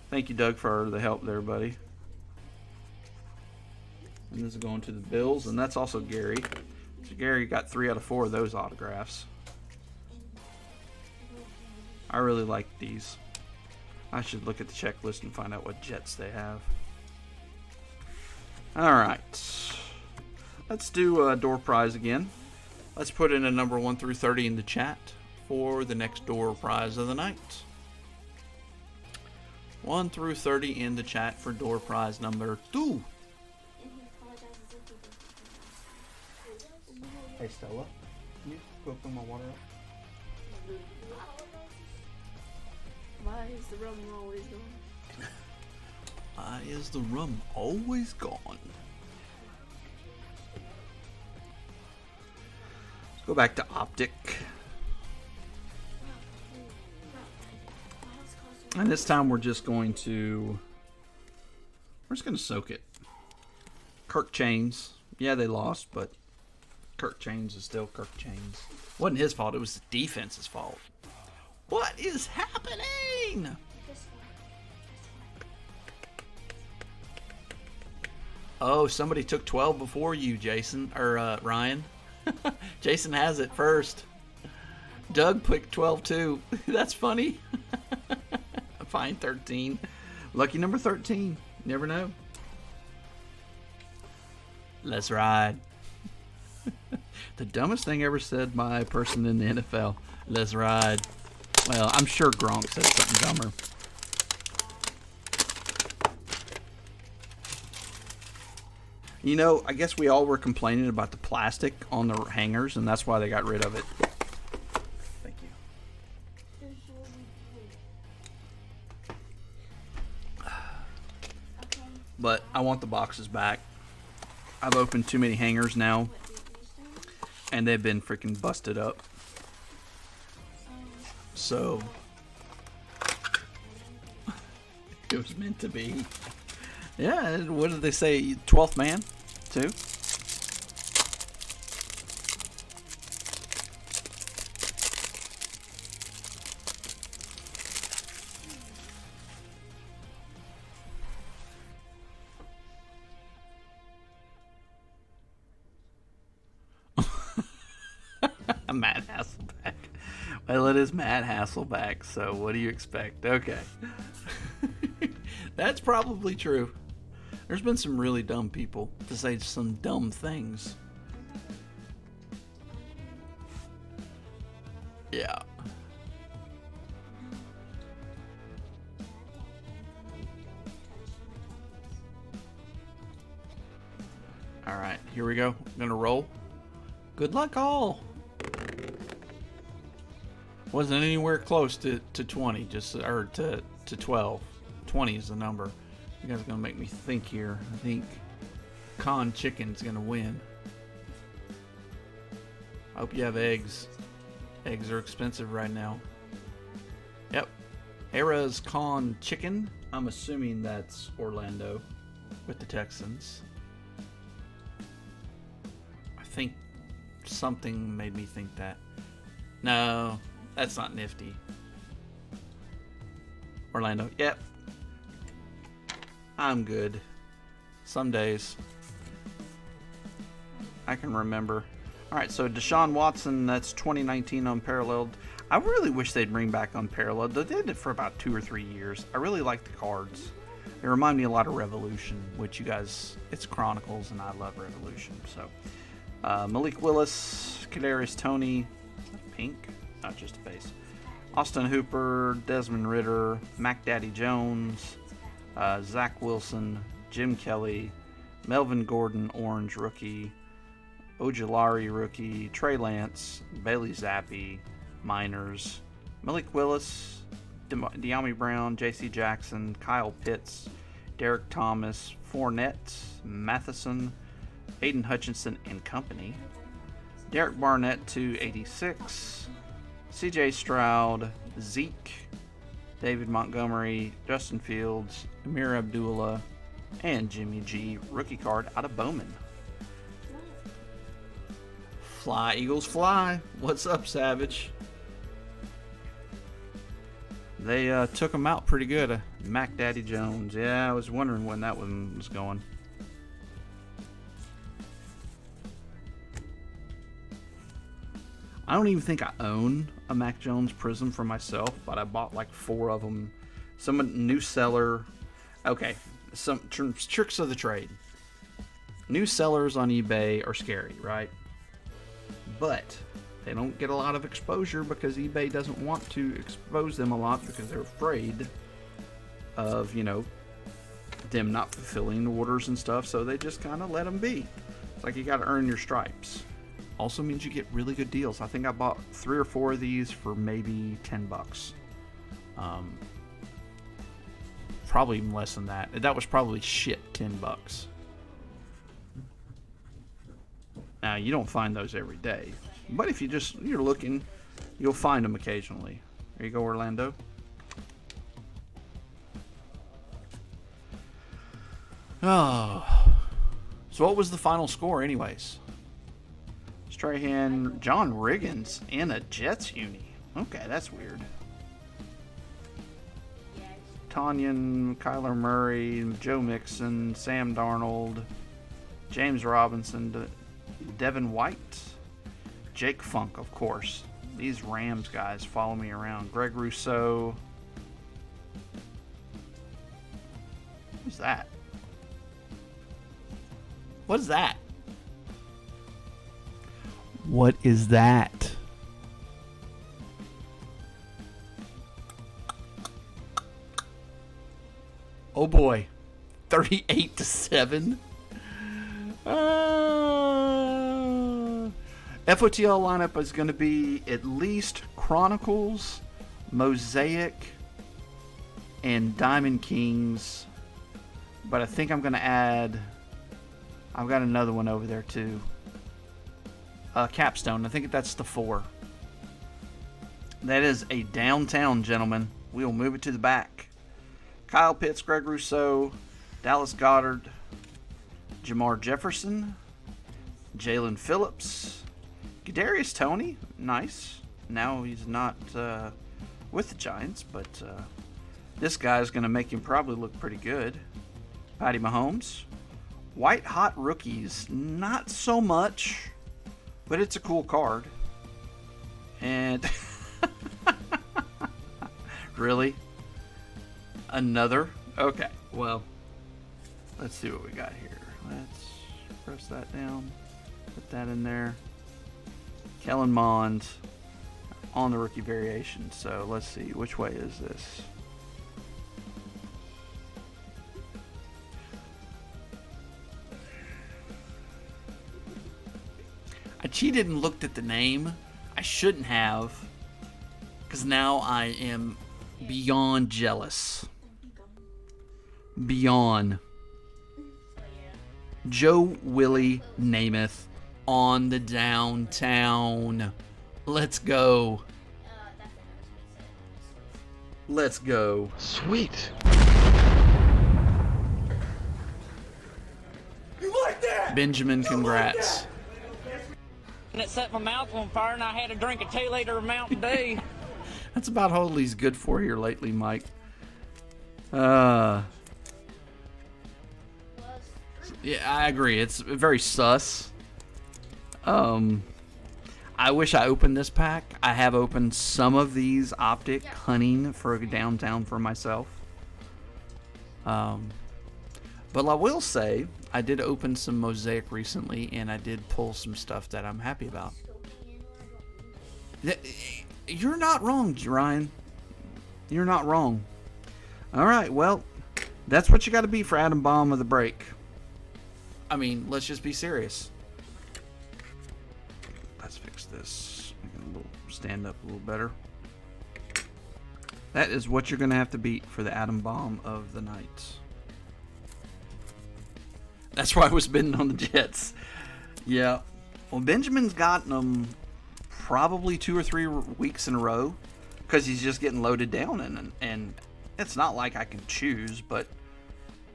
Thank you, Doug, for the help there, buddy. And this is going to the Bills, and that's also Gary. So Gary got 3 out of 4 of those autographs. I really like these. I should look at the checklist and find out what Jets they have. Alright. Let's do a door prize again. Let's put in a number 1 through 30 in the chat for the next door prize of the night. 1 through 30 in the chat for door prize number 2. Hey Stella, can you go fill my water up? Why is the rum always gone? Why is the rum always gone? Let's go back to Optic. And this time we're just going to soak it. Kirk Chains. Yeah, they lost, but Kirk Chains is still Kirk Chains. Wasn't his fault, it was the defense's fault. What is happening? Oh, somebody took 12 before you, Jason, or Ryan. Jason has it first. Doug picked 12 too. That's funny. Fine, 13. Lucky number 13. Never know. Let's ride. The dumbest thing ever said by a person in the NFL. Let's ride. Well, I'm sure Gronk said something dumber. You know, I guess we all were complaining about the plastic on the hangers, and that's why they got rid of it. Thank you. But I want the boxes back. I've opened too many hangers now, and they've been freaking busted up. So it was meant to be. Yeah, what did they say? 12th man, too? Matt Hasselbeck. Well, it is Matt Hasselbeck, so what do you expect? Okay. That's probably true. There's been some really dumb people to say some dumb things. Yeah. Alright, here we go. I'm gonna roll. Good luck all. Wasn't anywhere close to 20, just or to 12. 20 is the number. You guys are gonna make me think here. I think Con Chicken's gonna win. I hope you have eggs. Eggs are expensive right now. Yep. Era's Con Chicken. I'm assuming that's Orlando. with the Texans. I think something made me think that. No, that's not nifty. Orlando. Yep. I'm good. Some days. I can remember. Alright, so Deshaun Watson, that's 2019 Unparalleled. I really wish they'd bring back Unparalleled. They did it for about 2 or 3 years. I really like the cards. They remind me a lot of Revolution, which you guys, it's Chronicles, and I love Revolution. So, Malik Willis, Kadarius Toney, is that pink? Not just a base. Austin Hooper, Desmond Ritter, Mac Daddy Jones, Zach Wilson, Jim Kelly, Melvin Gordon, orange rookie, Ojulari rookie, Trey Lance, Bailey Zappi, Miners, Malik Willis, De'Ami Brown, J.C. Jackson, Kyle Pitts, Derek Thomas, Fournette, Matheson, Aiden Hutchinson and company, Derek Barnett to 86, C.J. Stroud, Zeke, David Montgomery, Justin Fields, Amir Abdullah, and Jimmy G rookie card out of Bowman. Fly, Eagles, fly. What's up, Savage? They took him out pretty good. Mac Daddy Jones. Yeah, I was wondering when that one was going. I don't even think I own a Mac Jones Prism for myself, but I bought like 4 of them. Some new seller. Okay, some tricks of the trade. New sellers on eBay are scary, right? But they don't get a lot of exposure because eBay doesn't want to expose them a lot because they're afraid of, you know, them not fulfilling the orders and stuff. So they just kind of let them be. It's like you got to earn your stripes. Also means you get really good deals. I think I bought 3 or 4 of these for maybe $10. Probably even less than that. That was probably shit $10. Now you don't find those every day, but if you're looking, you'll find them occasionally. There you go, Orlando. Oh, so what was the final score, anyways? Strahan, John Riggins, and a Jets uni. Okay, that's weird. Tanyan, Kyler Murray, Joe Mixon, Sam Darnold, James Robinson, Devin White, Jake Funk, of course. These Rams guys follow me around. Greg Rousseau. Who's that? What is that? What is that? Oh boy. 38-7. FOTL lineup is going to be at least Chronicles, Mosaic, and Diamond Kings. But I think I'm going to add... I've got another one over there too. Capstone. I think that's the 4. That is a downtown, gentlemen. We will move it to the back. Kyle Pitts, Greg Rousseau, Dallas Goedert, Jamar Jefferson, Jalen Phillips, Kadarius Toney, nice. Now he's not with the Giants, but this guy's going to make him probably look pretty good. Patty Mahomes. White Hot Rookies, not so much, but it's a cool card. And really? Another? Okay, well, let's see what we got here. Let's press that down, put that in there. Kellen Mond on the rookie variation. So let's see, which way is this? I cheated and looked at the name. I shouldn't have, because now I am beyond jealous. Beyond. Joe Willie Namath on the downtown. Let's go. Let's go. Sweet. Benjamin, congrats. And it set my mouth on fire, and I had to drink a 2-liter of Mountain Dew. That's about all he's good for here lately, Mike. Yeah, I agree. It's very sus. I wish I opened this pack. I have opened some of these Optic hunting for downtown for myself. But I will say, I did open some Mosaic recently, and I did pull some stuff that I'm happy about. You're not wrong, Ryan. You're not wrong. All right, well, that's what you got to be for Atom Bomb of the break. I mean, let's just be serious. Let's fix this. Stand up a little better. That is what you're going to have to beat for the Atom Bomb of the night. That's why I was bidding on the Jets. Yeah. Well, Benjamin's gotten them probably 2 or 3 weeks in a row because he's just getting loaded down. And it's not like I can choose, but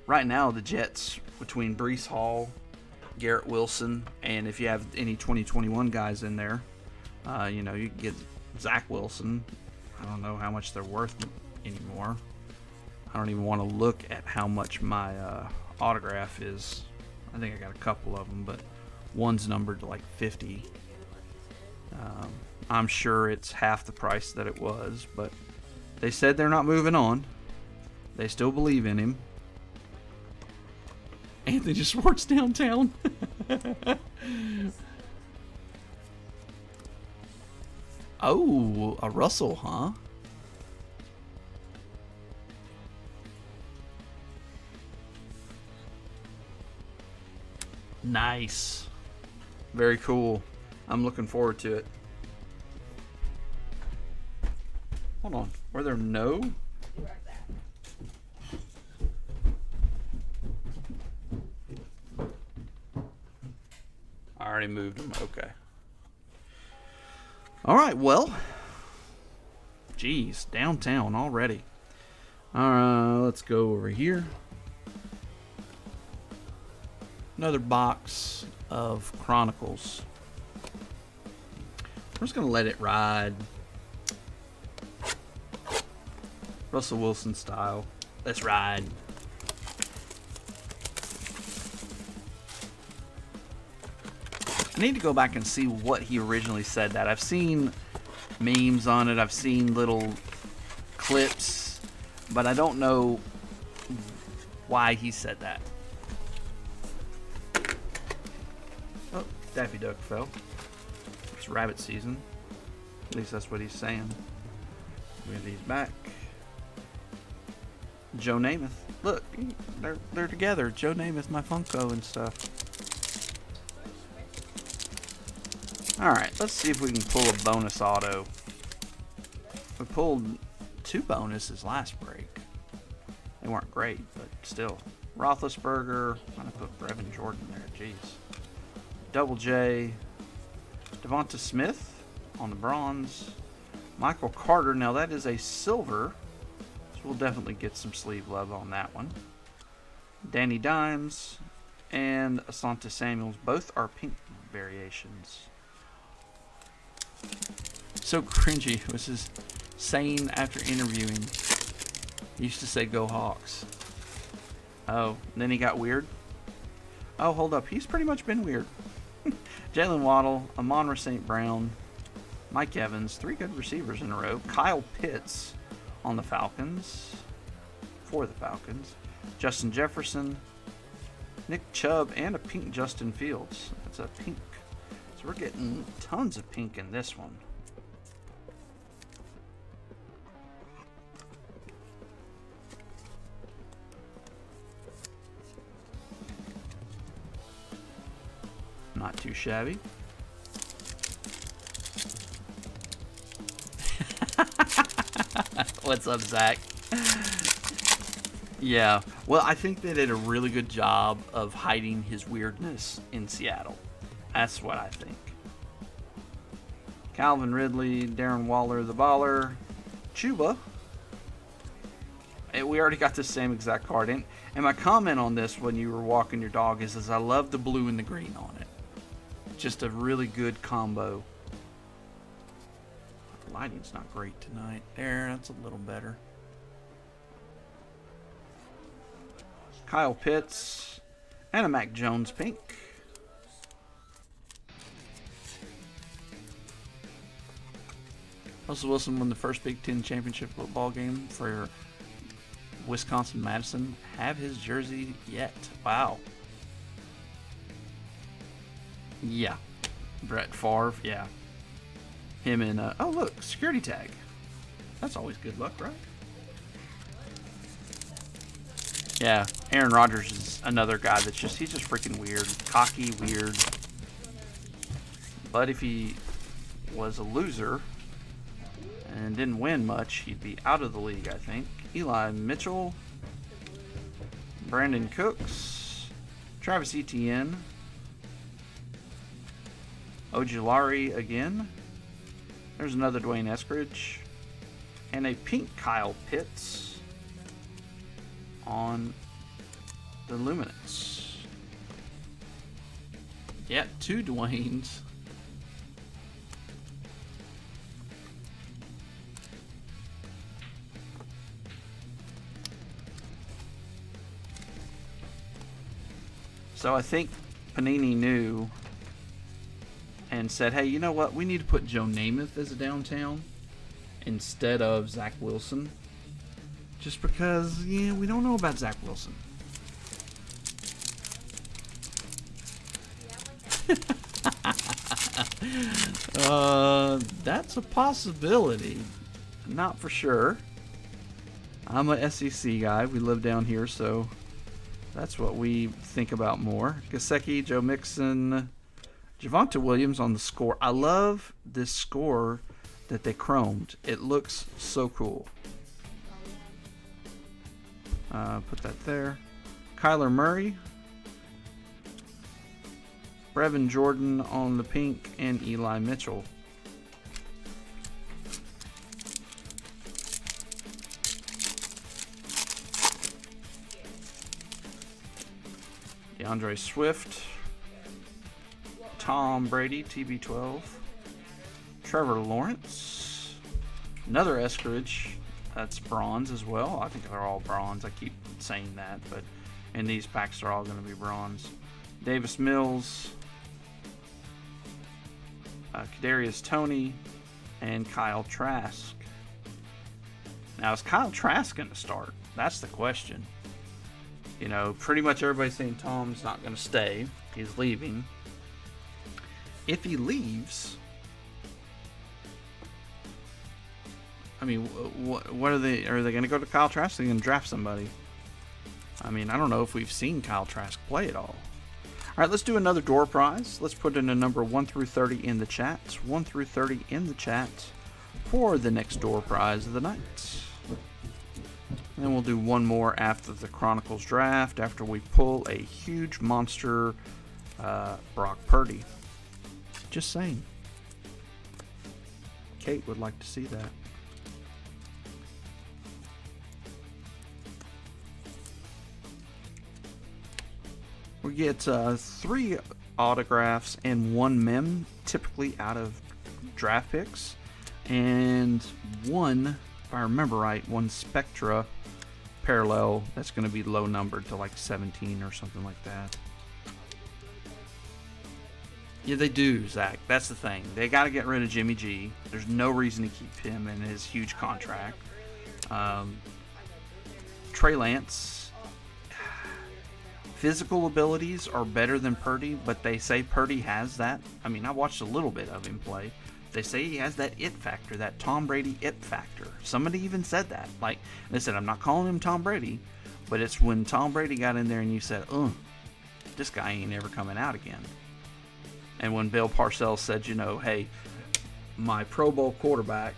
right now the Jets, between Breece Hall, Garrett Wilson, and if you have any 2021 guys in there, you know, you can get Zach Wilson. I don't know how much they're worth anymore. I don't even want to look at how much my autograph is. I think I got a couple of them, but one's numbered to like 50. I'm sure it's half the price that it was, but they said they're not moving on. They still believe in him. Anthony just works downtown. Oh, a Russell, huh? Nice. Very cool. I'm looking forward to it. Hold on. Were there no? I already moved them. Okay. All right. Well. Geez. Downtown already. All right. Let's go over here. Another box of Chronicles. I'm just going to let it ride. Russell Wilson style. Let's ride. I need to go back and see what he originally said that. I've seen memes on it. I've seen little clips. But I don't know why he said that. Oh, Daffy Duck fell. It's rabbit season. At least that's what he's saying. We have these back. Joe Namath. Look, they're together. Joe Namath, my Funko and stuff. Alright, let's see if we can pull a bonus auto. We pulled 2 bonuses last break. They weren't great, but still. Roethlisberger. I'm going to put Brevin Jordan there. Jeez. Double J. Devonta Smith on the bronze. Michael Carter. Now that is a silver. So we'll definitely get some sleeve love on that one. Danny Dimes and Asante Samuels. Both are pink variations. So cringy. Was his saying after interviewing. He used to say "Go Hawks." Oh, and then he got weird. Oh, hold up. He's pretty much been weird. Jalen Waddle, Amon-Ra St. Brown, Mike Evans, 3 good receivers in a row. Kyle Pitts on the Falcons, for the Falcons. Justin Jefferson, Nick Chubb, and a pink Justin Fields. That's a pink. So we're getting tons of pink in this one. Not too shabby. What's up, Zach? Yeah, well, I think they did a really good job of hiding his weirdness in Seattle. That's what I think. Calvin Ridley, Darren Waller, the baller, Chuba. we already got the same exact card. And my comment on this when you were walking your dog is I love the blue and the green on it. Just a really good combo. The lighting's not great tonight. There, that's a little better. Kyle Pitts and a Mac Jones pink. Russell Wilson won the first Big Ten championship football game for Wisconsin-Madison. Have his jersey yet? Wow. Yeah. Brett Favre, yeah. Him and, oh look, security tag. That's always good luck, right? Yeah, Aaron Rodgers is another guy that's he's just freaking weird. Cocky, weird. But if he was a loser and didn't win much, he'd be out of the league, I think. Eli Mitchell, Brandon Cooks, Travis Etienne, Ojulari again. There's another Dwayne Eskridge, and a pink Kyle Pitts on the Luminance. Yeah, 2 Dwaynes. So I think Panini knew and said, hey, you know what? We need to put Joe Namath as a downtown instead of Zach Wilson. Just because, yeah, we don't know about Zach Wilson. That's a possibility. Not for sure. I'm a SEC guy. We live down here, so that's what we think about more. Gesicki, Joe Mixon, Javonte Williams on the score. I love this score that they chromed. It looks so cool. Put that there. Kyler Murray, Brevin Jordan on the pink, and Eli Mitchell. DeAndre Swift, Tom Brady, TB12, Trevor Lawrence, another Eskridge, that's bronze as well. I think they're all bronze. I keep saying that, but in these packs they're all going to be bronze. Davis Mills, Kadarius Toney, and Kyle Trask. Now, is Kyle Trask going to start? That's the question. You know, pretty much everybody's saying Tom's not going to stay. He's leaving. If he leaves, I mean, what are they going to go to Kyle Trask? Are they going to draft somebody? I mean, I don't know if we've seen Kyle Trask play at all. All right, let's do another door prize. Let's put in a number 1 through 30 in the chat. 1 through 30 in the chat for the next door prize of the night. And then we'll do one more after the Chronicles Draft, after we pull a huge monster Brock Purdy. Just saying. Kate would like to see that. We get 3 autographs and 1 mem, typically out of draft picks, and 1, if I remember right, 1 Spectra parallel that's going to be low numbered to like 17 or something like that. Yeah, they do, Zach. That's the thing. They got to get rid of Jimmy G. There's no reason to keep him in his huge contract. Trey Lance, physical abilities are better than Purdy, but they say Purdy has that. I mean, I watched a little bit of him play. They say he has that it factor, that Tom Brady it factor. Somebody even said that. Like, they said, I'm not calling him Tom Brady, but it's when Tom Brady got in there and you said, this guy ain't ever coming out again. And when Bill Parcells said, you know, hey, my Pro Bowl quarterback,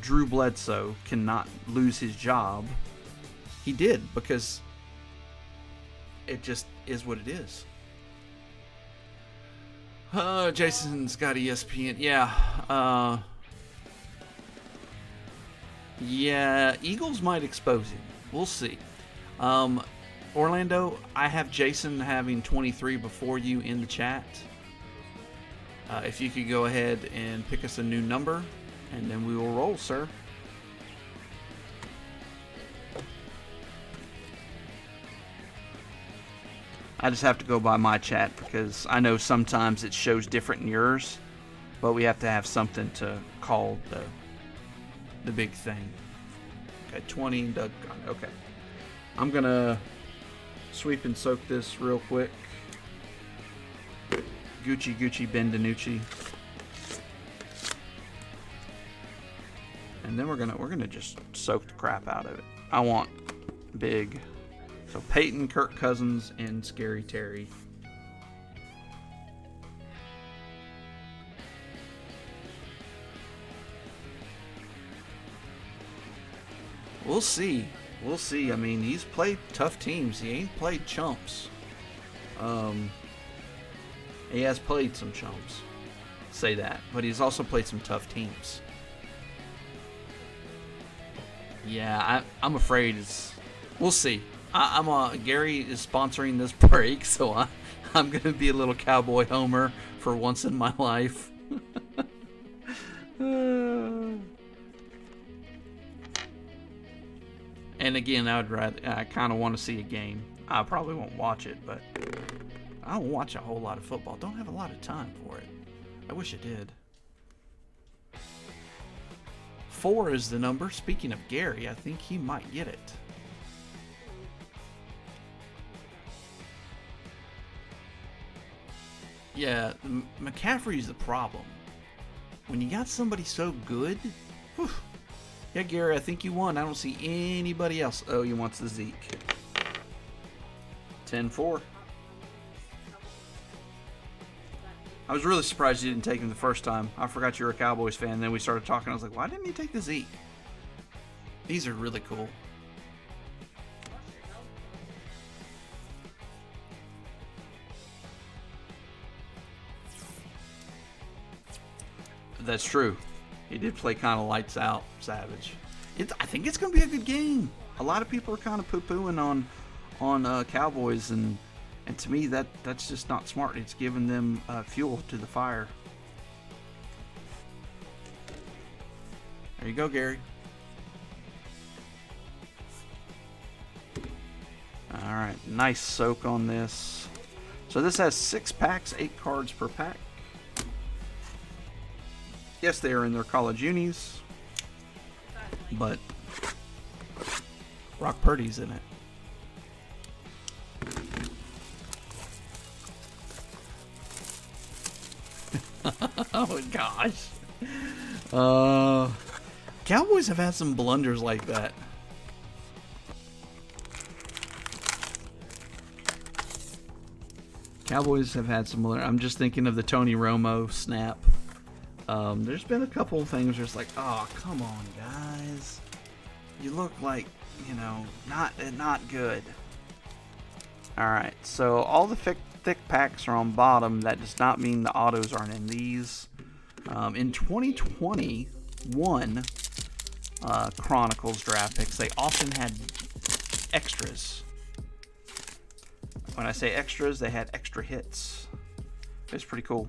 Drew Bledsoe, cannot lose his job, he did, because it just is what it is. Jason's got ESPN. Yeah. Yeah, Eagles might expose him. We'll see. Orlando, I have Jason having 23 before you in the chat. If you could go ahead and pick us a new number, and then we will roll, sir. I just have to go by my chat because I know sometimes it shows different in yours, but we have to have something to call the big thing. Okay, 20, Doug. Okay. I'm going to sweep and soak this real quick. Gucci Benvenucci. And then we're gonna just soak the crap out of it. I want big. So Peyton, Kirk Cousins, and Scary Terry. We'll see. We'll see. I mean, he's played tough teams. He ain't played chumps. He has played some chumps. Say that. But he's also played some tough teams. Yeah, I'm afraid it's... We'll see. Gary is sponsoring this break, so I'm going to be a little cowboy homer for once in my life. And again, I kind of want to see a game. I probably won't watch it, but I don't watch a whole lot of football. Don't have a lot of time for it. I wish I did. 4 is the number. Speaking of Gary, I think he might get it. Yeah, McCaffrey's the problem. When you got somebody so good, whew. Yeah, Gary, I think you won. I don't see anybody else. Oh, he wants the Zeke. 10-4. I was really surprised you didn't take him the first time. I forgot you were a Cowboys fan. And then we started talking. I was like, why didn't you take the Zeke? These are really cool. That's true. He did play kind of lights out, Savage. I think it's going to be a good game. A lot of people are kind of poo-pooing on Cowboys, and to me that's just not smart. It's giving them fuel to the fire. There you go, Gary. All right, nice soak on this. So this has 6 packs, 8 cards per pack. Yes, they are in their college unis, but Brock Purdy's in it. Oh gosh. Cowboys have had some blunders like that. Cowboys have had some blunders. I'm just thinking of the Tony Romo snap. There's been a couple of things where it's like, oh, come on, guys. You look like, not good. Alright, so all the thick packs are on bottom. That does not mean the autos aren't in these. In 2021 Chronicles Draft picks, they often had extras. When I say extras, they had extra hits. It's pretty cool.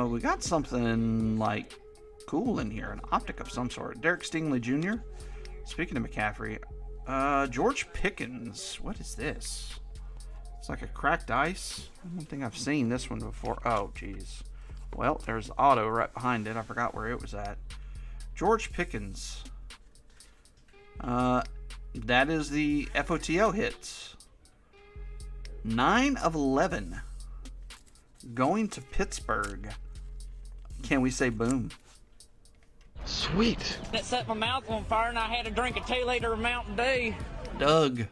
We got something like cool in here, an optic of some sort. Derek Stingley Jr. Speaking of McCaffrey, George Pickens. What is this? It's like a cracked ice. I don't think I've seen this one before. Oh, geez. Well, there's auto right behind it. I forgot where it was at. George Pickens. That is the FOTL hits. 9 of 11. Going to Pittsburgh. Can we say boom? Sweet. It set my mouth on fire and I had to drink a 2-liter of Mountain Dew. Doug.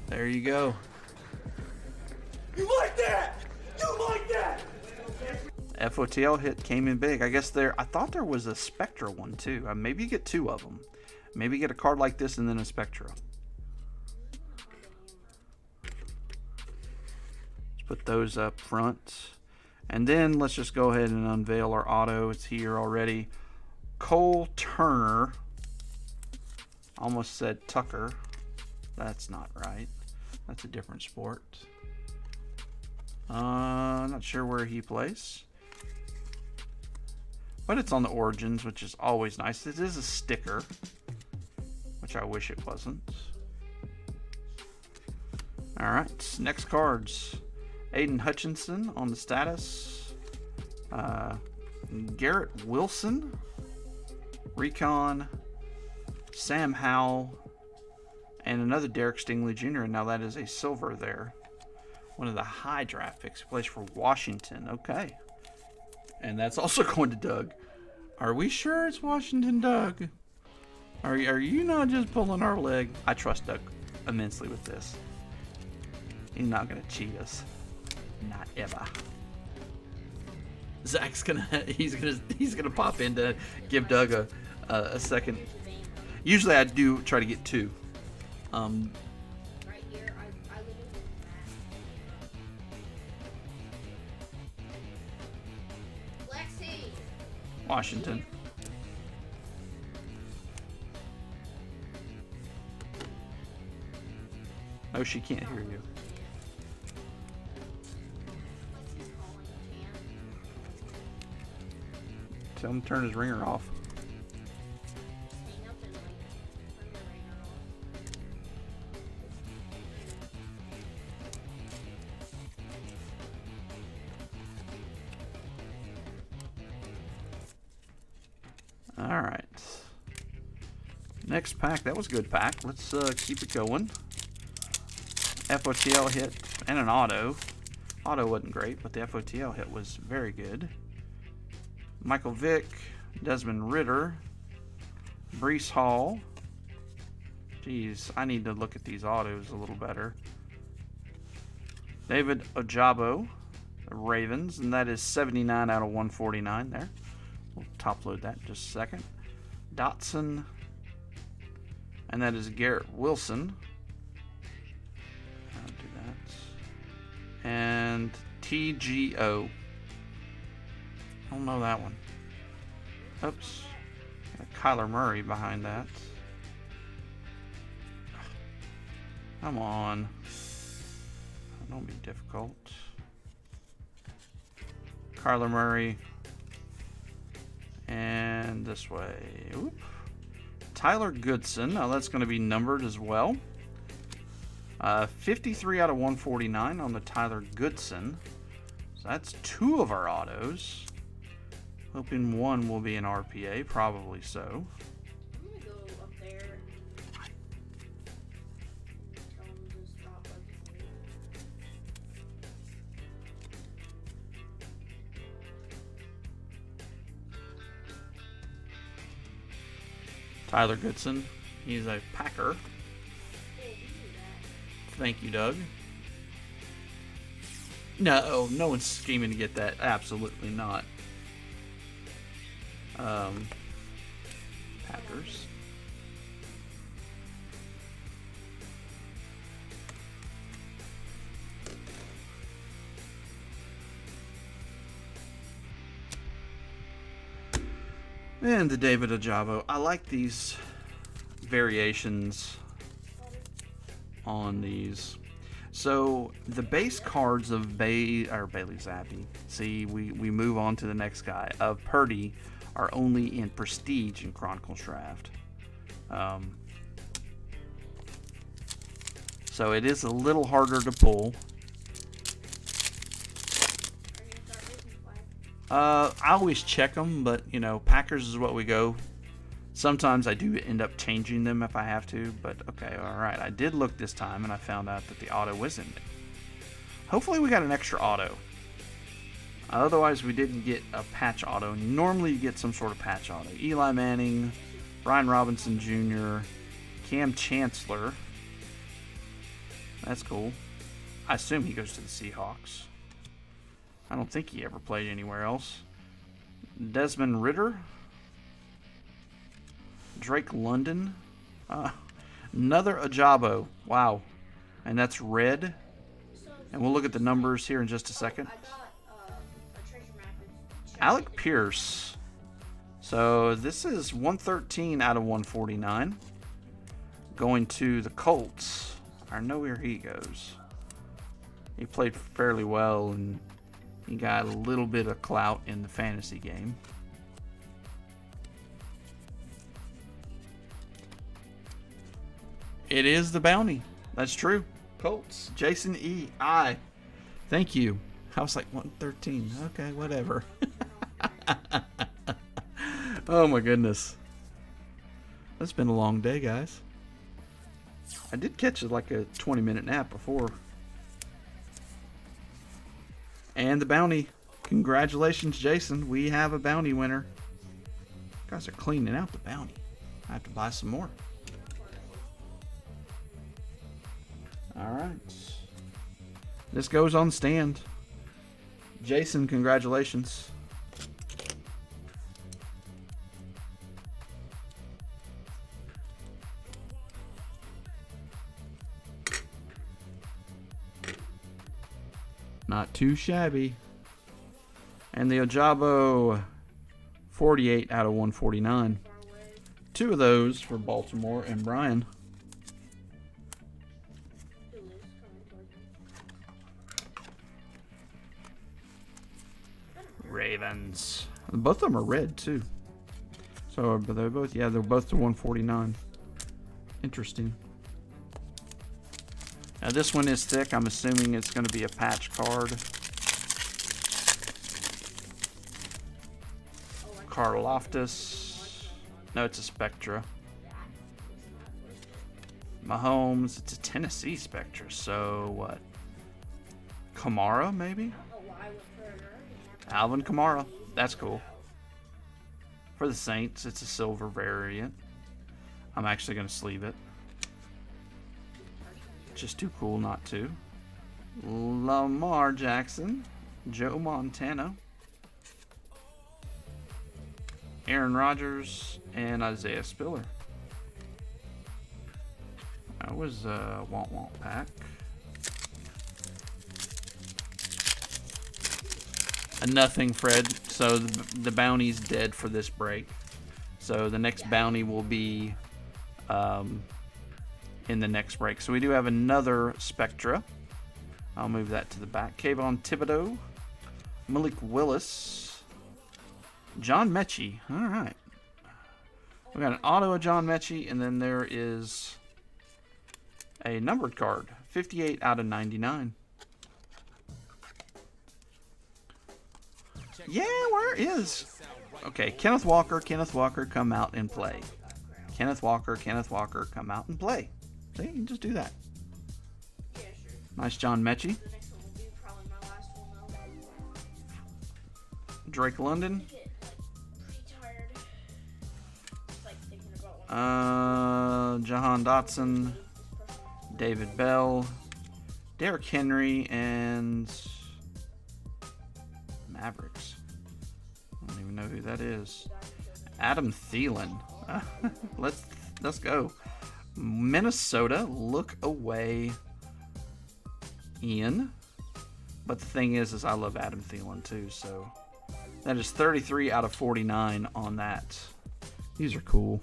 There you go. You like that? You like that? FOTL hit came in big. I guess I thought there was a Spectra one too. Maybe you get 2 of them. Maybe you get a card like this and then a Spectra. Let's put those up front. And then let's just go ahead and unveil our auto. It's here already. Cole Turner. Almost said Tucker. That's not right. That's a different sport. Not sure where he plays. But it's on the Origins, which is always nice. It is a sticker, which I wish it wasn't. Alright, next cards. Aiden Hutchinson on the status. Garrett Wilson. Recon. Sam Howell. And another Derek Stingley Jr. And now that is a silver there. One of the high draft picks. Plays for Washington. Okay. And that's also going to Doug. Are we sure it's Washington, Doug? Are you not just pulling our leg? I trust Doug immensely with this. He's not going to cheat us. Not ever. Zach's he's gonna pop in to give Doug a second. Usually I do try to get two. Right here, I live in Lexi. Washington. Oh, she can't hear you. Lexi's calling you, Jan. Tell him to turn his ringer off. Hang up and like turn the ringer off. All right. Next pack. That was a good pack. Let's keep it going. FOTL hit and an auto. Auto wasn't great, but the FOTL hit was very good. Michael Vick, Desmond Ritter, Brees Hall. Jeez, I need to look at these autos a little better. David Ojabo, the Ravens, and that is 79 out of 149 there. We'll top load that in just a second. Dotson, and that is Garrett Wilson. I'll do that. And TGO. I don't know that one. Oops. Got Kyler Murray behind that. Come on. Don't be difficult. Kyler Murray. And this way. Oop. Tyler Goodson. Now that's going to be numbered as well. 53 out of 149 on the Tyler Goodson. So that's two of our autos. Hoping one will be an RPA. Probably so. I'm gonna go up there and tell him to stop looking for me. Tyler Goodson. He's a Packer. Oh, we knew that. Thank you, Doug. No one's scheming to get that. Absolutely not. Packers. And the David Ojabo. I like these variations on these. So the base cards of Bailey Zappi. See, we move on to the next guy. Of Purdy are only in Prestige in Chronicles Draft. So it is a little harder to pull. Are you gonna start raising the flag? I always check them, but you know, Packers is what we go. Sometimes I do end up changing them if I have to, but okay, alright. I did look this time and I found out that the auto was in there. Hopefully we got an extra auto. Otherwise we didn't get a patch auto. Normally you get some sort of patch auto. Eli Manning, Brian Robinson Jr., Cam Chancellor. That's cool. I assume he goes to the Seahawks. I don't think he ever played anywhere else. Desmond Ritter. Drake London. Another Ojabo. Wow. And that's red. And we'll look at the numbers here in just a second. I got a Alec Pierce. So this is 113 out of 149. Going to the Colts. I know where he goes. He played fairly well, and he got a little bit of clout in the fantasy game. It is the bounty. That's true. Colts. Jason E. I. Thank you. I was like 113. Okay, whatever. Oh my goodness. It's been a long day, guys. I did catch like a 20-minute nap before. And the bounty. Congratulations, Jason. We have a bounty winner. You guys are cleaning out the bounty. I have to buy some more. Alright. This goes on the stand. Jason, congratulations. Not too shabby. And the Ojabo, 48 out of 149. 2 of those for Baltimore and Brian. Ravens. Both of them are red too. So they're both, yeah, they're both to 149. Interesting. Now this one is thick. I'm assuming it's going to be a patch card. Karloftis. No, it's a Spectra. Mahomes. It's a Tennessee Spectra. So what? Kamara maybe? Alvin Kamara. That's cool. For the Saints, it's a silver variant. I'm actually going to sleeve it. Just too cool not to. Lamar Jackson. Joe Montana. Aaron Rodgers. And Isaiah Spiller. That was a want pack. Nothing, Fred. So the bounty's dead for this break. So the next bounty will be in the next break. So we do have another Spectra. I'll move that to the back. Kayvon Thibodeau. Malik Willis. John Mechie. All right. We got an auto of John Mechie, and then there is a numbered card. 58 out of 99. Yeah, where is? Okay, Kenneth Walker, come out and play. Kenneth Walker, come out and play. See, you can just do that. Yeah, sure. Nice John Mechie. The next one will be probably my last one though. Drake London. I get pretty tired. Just like thinking about one. Jahan Dotson. David Bell. Derrick Henry and Mavericks. I don't even know who that is. Adam Thielen. Let's go. Minnesota, look away in. But the thing is I love Adam Thielen too, so that is 33 out of 49 on that. These are cool.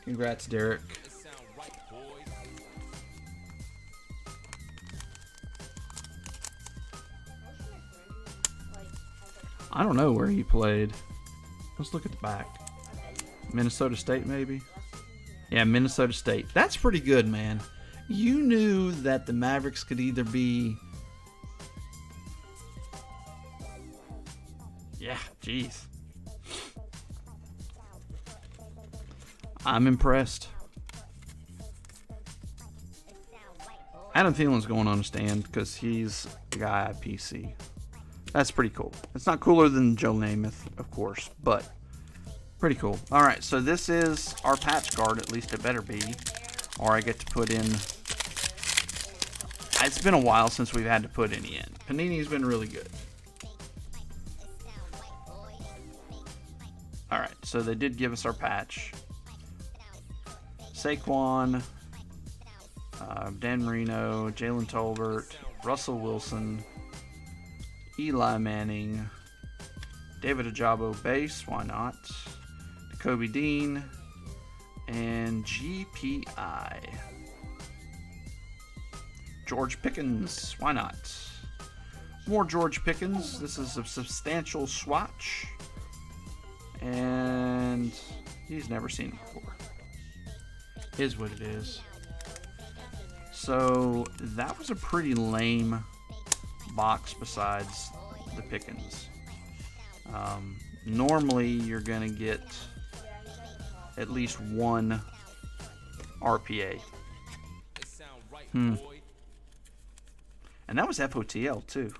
Congrats, Derek. I don't know where he played. Let's look at the back. Minnesota State, maybe? Yeah, Minnesota State. That's pretty good, man. You knew that the Mavericks could either be... Yeah, jeez. I'm impressed. Adam Thielen's going on a stand because he's the guy at PC. That's pretty cool. It's not cooler than Joe Namath, of course, but pretty cool. All right, so this is our patch card. At least it better be. Or I get to put in... It's been a while since we've had to put any in. Panini's been really good. All right, so they did give us our patch. Saquon, Dan Marino, Jalen Tolbert, Russell Wilson, Eli Manning, David Ajabo base, why not? Kobe Dean, and GPI. George Pickens, why not? More George Pickens. This is a substantial swatch, and he's never seen it before. Is what it is. So that was a pretty lame box besides the Pickens. Normally you're gonna get at least one RPA. And that was FOTL too.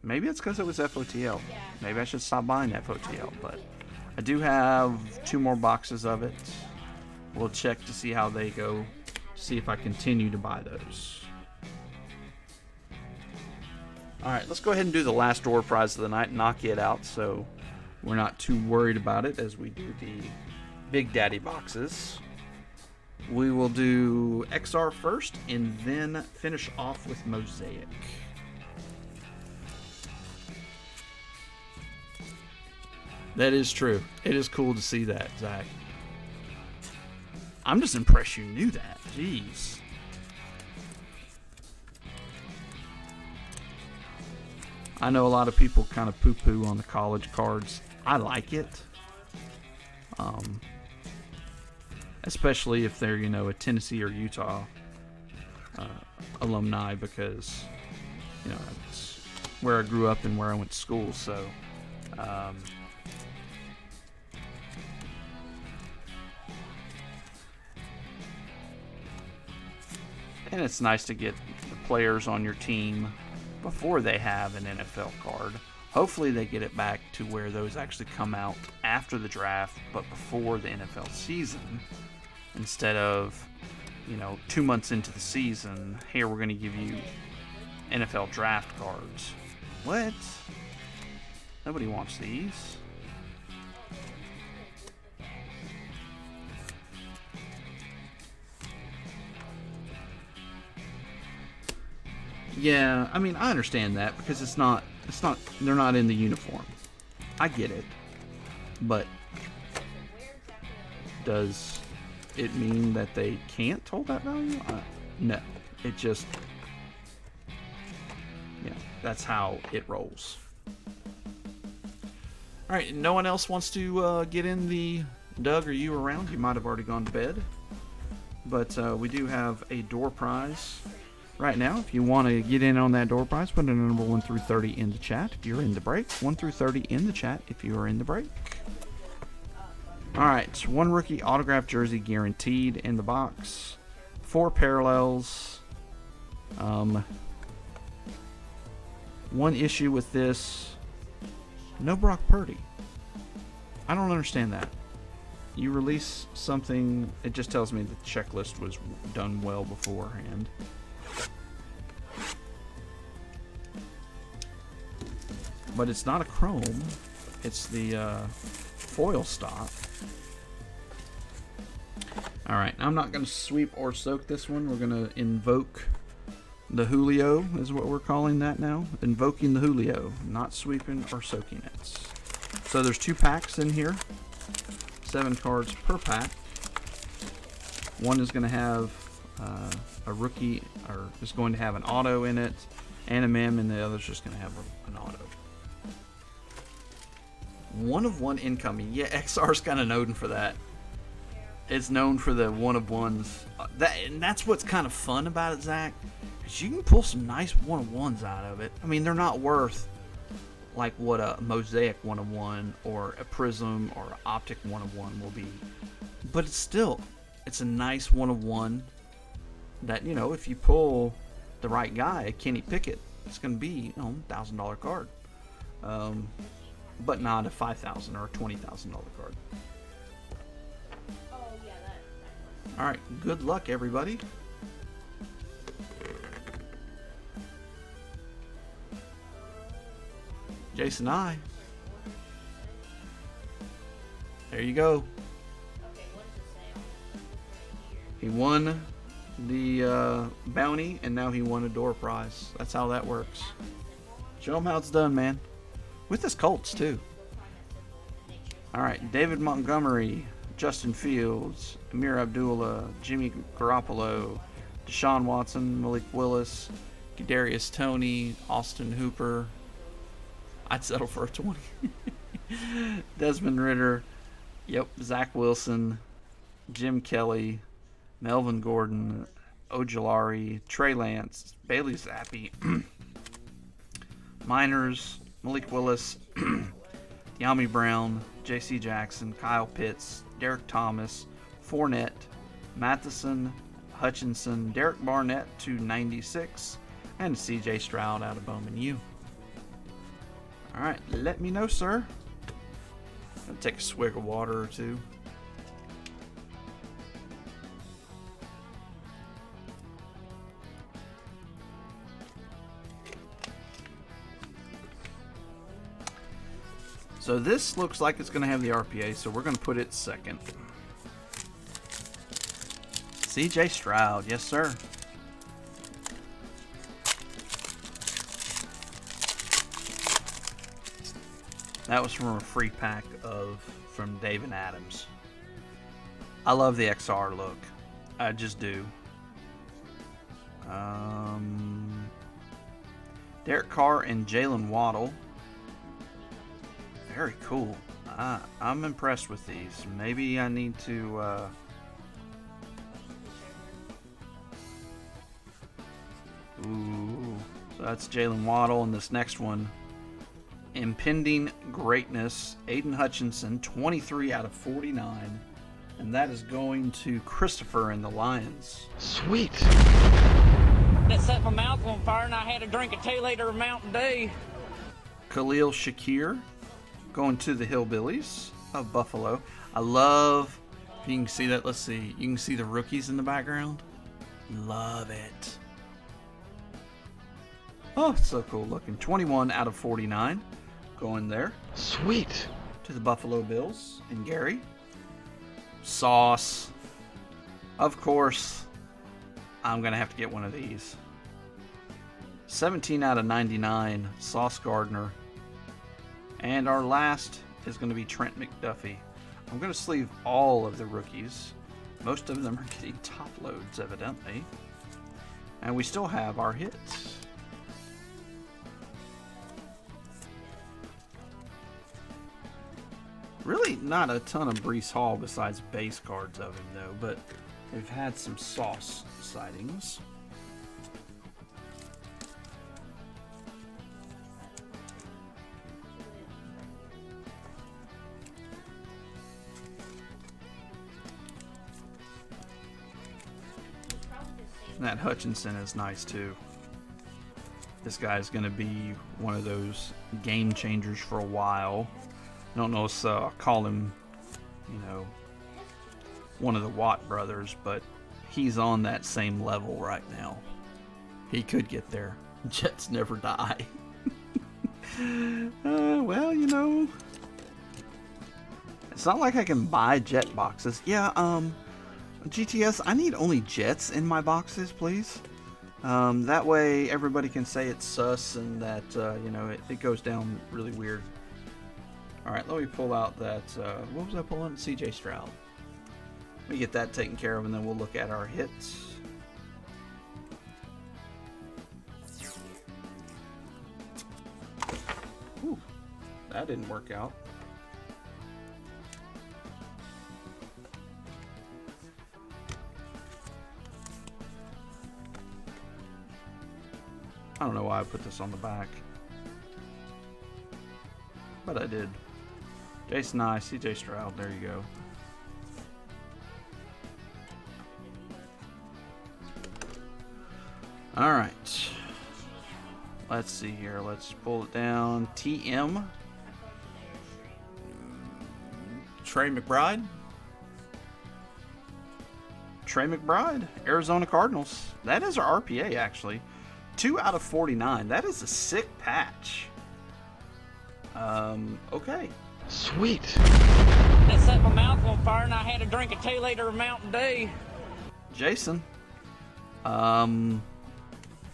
Maybe it's because it was FOTL. Maybe I should stop buying FOTL, but I do have 2 more boxes of it. We'll check to see how they go, see if I continue to buy those. Alright, let's go ahead and do the last door prize of the night and knock it out so we're not too worried about it as we do the Big Daddy boxes. We will do XR first and then finish off with Mosaic. That is true. It is cool to see that, Zach. I'm just impressed you knew that. Jeez. I know a lot of people kind of poo-poo on the college cards. I like it. Especially if they're, you know, a Tennessee or Utah alumni, because, you know, that's where I grew up and where I went to school. So, and it's nice to get the players on your team before they have an NFL card. Hopefully they get it back to where those actually come out after the draft, but before the NFL season. Instead of, you know, 2 months into the season, here we're going to give you NFL draft cards. What? Nobody wants these. Yeah, I mean, I understand that because they're not in the uniform. I get it. But does it mean that they can't hold that value? No. It just, yeah, that's how it rolls. Alright, no one else wants to get in the Doug, are you around? You might have already gone to bed. But we do have a door prize right now. If you want to get in on that door prize, put a number 1 through 30 in the chat if you're in the break. 1 through 30 in the chat if you are in the break. Alright, 1 rookie autographed jersey guaranteed in the box. 4 parallels. 1 issue with this. No Brock Purdy. I don't understand that. You release something, it just tells me the checklist was done well beforehand. But it's not a chrome, it's the foil stock. Alright, I'm not going to sweep or soak this one. We're going to invoke the Julio, is what we're calling that now. Invoking the Julio, not sweeping or soaking it. So there's 2 packs in here. 7 cards per pack. One is going to have a rookie, or is going to have an auto in it, and a mem, and the other's just going to have an auto. 1 of 1 incoming. Yeah, XR's kind of known for that. It's known for the 1 of 1s. And that's what's kind of fun about it, Zach. Because you can pull some nice 1 of 1s out of it. I mean, they're not worth like what a Mosaic 1 of 1 or a Prism or an Optic 1 of 1 will be. But it's still, it's a nice 1 of 1 that, you know, if you pull the right guy, Kenny Pickett, it's going to be, you know, $1,000 card. But not a $5,000 or a $20,000 card. Oh, yeah, that. Alright, good luck, everybody. Jason I. There you go. Okay, what does it say on He won the bounty, and now he won a door prize. That's how that works. Show them how it's done, man. With his Colts, too. All right, David Montgomery, Justin Fields, Amir Abdullah, Jimmy Garoppolo, Deshaun Watson, Malik Willis, Kadarius Toney, Austin Hooper. I'd settle for a 20. Desmond Ridder, yep, Zach Wilson, Jim Kelly, Melvin Gordon, Ojulari, Trey Lance, Bailey Zappi, Miners, Malik Willis, De'Ami Brown, J.C. Jackson, Kyle Pitts, Derek Thomas, Fournette, Matheson, Hutchinson, Derek Barnett to 96, and C.J. Stroud out of Bowman U. All right, let me know, sir. I'll take a swig of water or two. So this looks like it's going to have the RPA, so we're going to put it second. C.J. Stroud, yes, sir. That was from a free pack from David Adams. I love the XR look. I just do. Derek Carr and Jalen Waddle. Very cool. I'm impressed with these. Maybe I need to... Ooh. So that's Jalen Waddle, and this next one... Impending Greatness, Aiden Hutchinson, 23 out of 49. And that is going to Christopher and the Lions. Sweet. That set my mouth on fire and I had to drink a 2-liter of Mountain Dew. Khalil Shakir going to the Hillbillies of Buffalo. I love, if you can see that, let's see. You can see the rookies in the background. Love it. Oh, it's so cool looking. 21 out of 49. Going there. Sweet. To the Buffalo Bills and Gary. Sauce. Of course, I'm going to have to get one of these. 17 out of 99. Sauce Gardner. And our last is going to be Trent McDuffie. I'm going to sleeve all of the rookies. Most of them are getting top loads, evidently. And we still have our hits. Really not a ton of Breece Hall besides base cards of him, though, but we've had some Sauce sightings. And that Hutchinson is nice, too. This guy's going to be one of those game changers for a while. I don't know if I'll call him, one of the Watt brothers, but he's on that same level right now. He could get there. Jets never die. Well, it's not like I can buy Jet boxes. Yeah, GTS, I need only Jets in my boxes, please. That way everybody can say it's sus and that, it goes down really weird. Alright, let me pull out that, what was I pulling? C.J. Stroud. Let me get that taken care of and then we'll look at our hits. Ooh, that didn't work out. I don't know why I put this on the back, but I did. Jason Nye, C.J. Stroud, there you go. All right. Let's see here. Let's pull it down. TM. Trey McBride. Trey McBride, Arizona Cardinals. That is our RPA, actually. 2 out of 49. That is a sick patch. Okay. Sweet. That set my mouth on fire and I had to drink a 2-liter of Mountain Dew. Jason.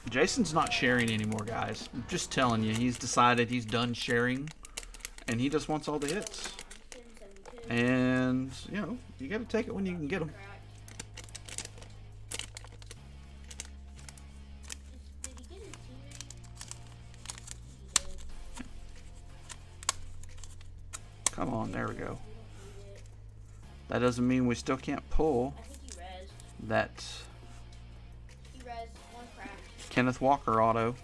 Jason's not sharing anymore, guys. I'm just telling you, he's decided he's done sharing, and he just wants all the hits. And, you know, you got to take it when you can get them. Come on, there we go. That doesn't mean we still can't pull that Kenneth Walker auto.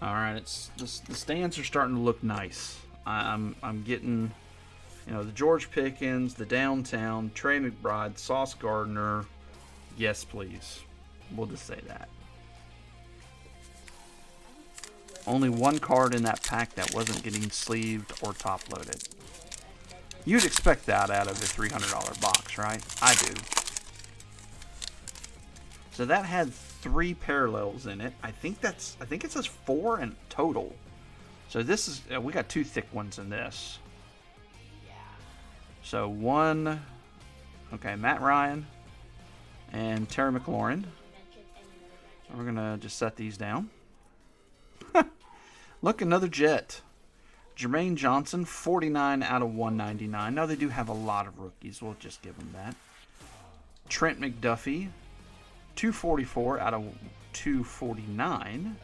Alright, it's the stands are starting to look nice. I'm getting, you know, the George Pickens, the Downtown, Trey McBride, Sauce Gardner. Yes, please. We'll just say that. Only one card in that pack that wasn't getting sleeved or top loaded. You'd expect that out of a $300 box, right? I do. So that had 3 parallels in it. I think it says 4 in total. So this is we got 2 thick ones in this. So 1, okay, Matt Ryan and Terry McLaurin. And we're gonna just set these down. Look, another Jet. Jermaine Johnson, 49 out of 199. Now they do have a lot of rookies. We'll just give them that. Trent McDuffie, 244 out of 249.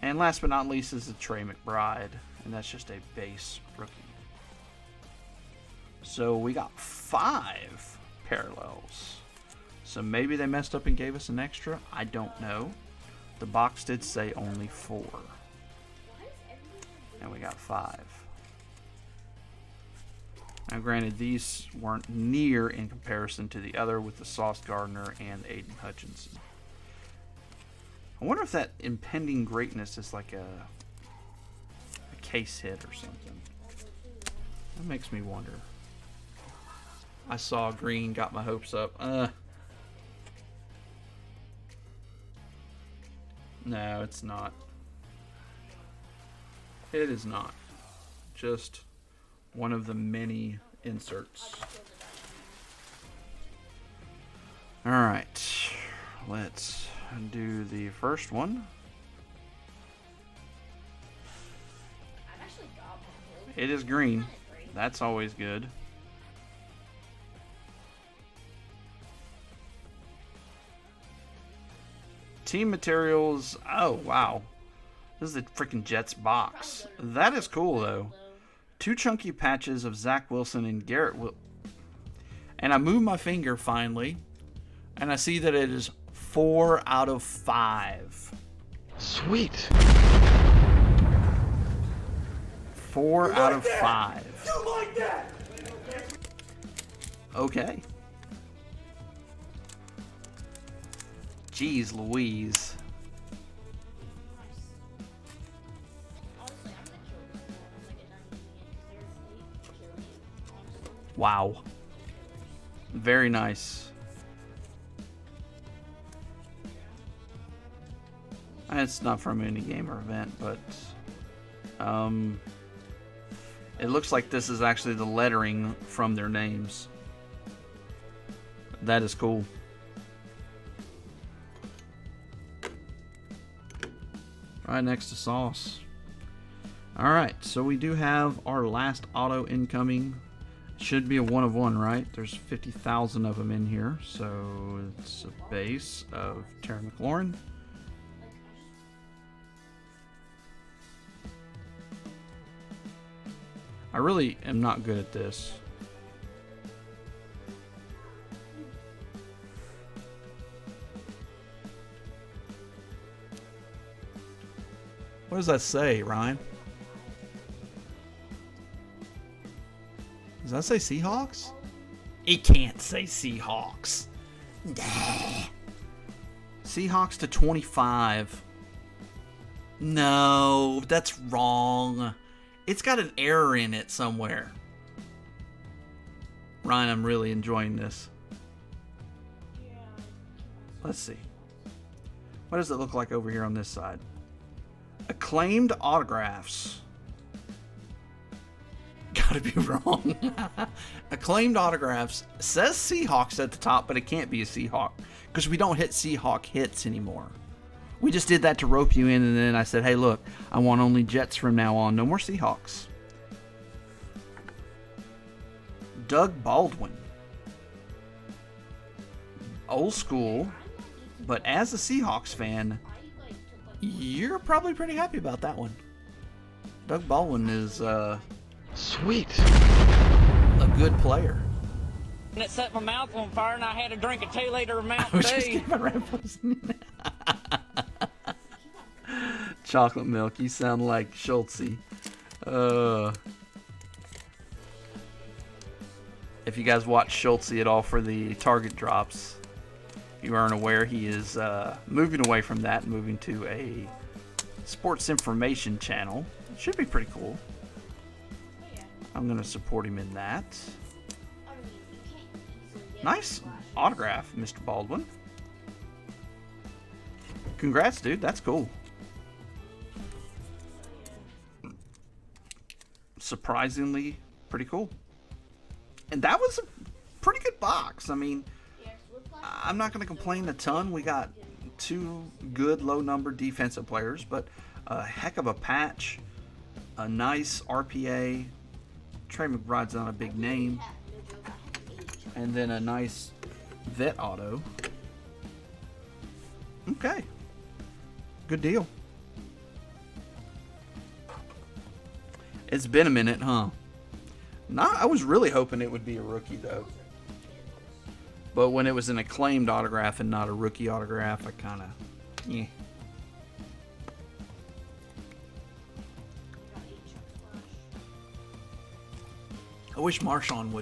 And last but not least is the Trey McBride. And that's just a base rookie. So we got 5 parallels. So maybe they messed up and gave us an extra. I don't know. The box did say only 4. And we got 5. Now granted, these weren't near in comparison to the other with the Sauce Gardner and Aiden Hutchinson. I wonder if that impending greatness is like a case hit or something. That makes me wonder. I saw green, got my hopes up. No, it's not. It is not. Just one of the many inserts. Alright. Let's do the first one. It is green. That's always good. Team materials. Oh, wow. This is the freaking Jets box. That is cool, though. 2 chunky patches of Zach Wilson and Garrett and I move my finger finally, and I see that it is 4 out of 5. Sweet. 4 out of 5. You like that? Okay. Jeez Louise. Wow. Very nice. It's not from any game or event, but it looks like this is actually the lettering from their names. That is cool. Right next to Sauce. Alright, so we do have our last auto incoming. Should be a 1 of 1, right? There's 50,000 of them in here. So it's a base of Terry McLaurin. I really am not good at this. What does that say, Ryan? Does that say Seahawks? It can't say Seahawks. Nah. Seahawks to 25. No, that's wrong. It's got an error in it somewhere. Ryan, I'm really enjoying this. Let's see. What does it look like over here on this side? Acclaimed autographs. Gotta be wrong. Acclaimed autographs says Seahawks at the top, but it can't be a Seahawk because we don't hit Seahawk hits anymore. We just did that to rope you in, and then I said, hey, look, I want only Jets from now on. No more Seahawks. Doug Baldwin. Old school, but as a Seahawks fan, you're probably pretty happy about that one. Doug Baldwin is Sweet. a good player. And it set my mouth on fire, and I had to drink a 2-liter of I Mountain was just Dew. getting my raffles. Chocolate milk. You sound like Schultze. If you guys watch Schultze at all for the Target drops, you aren't aware he is moving away from that, moving to a sports information channel. It should be pretty cool. I'm going to support him in that. Nice autograph, Mr. Baldwin. Congrats, dude. That's cool. Surprisingly pretty cool. And that was a pretty good box. I mean, I'm not going to complain a ton. We got 2 good low-number defensive players, but a heck of a patch, a nice RPA. Trey McBride's not a big name. And then a nice vet auto. Okay. Good deal. It's been a minute, huh? I was really hoping it would be a rookie, though. But when it was an acclaimed autograph and not a rookie autograph, I kind of, yeah. I wish Marshawn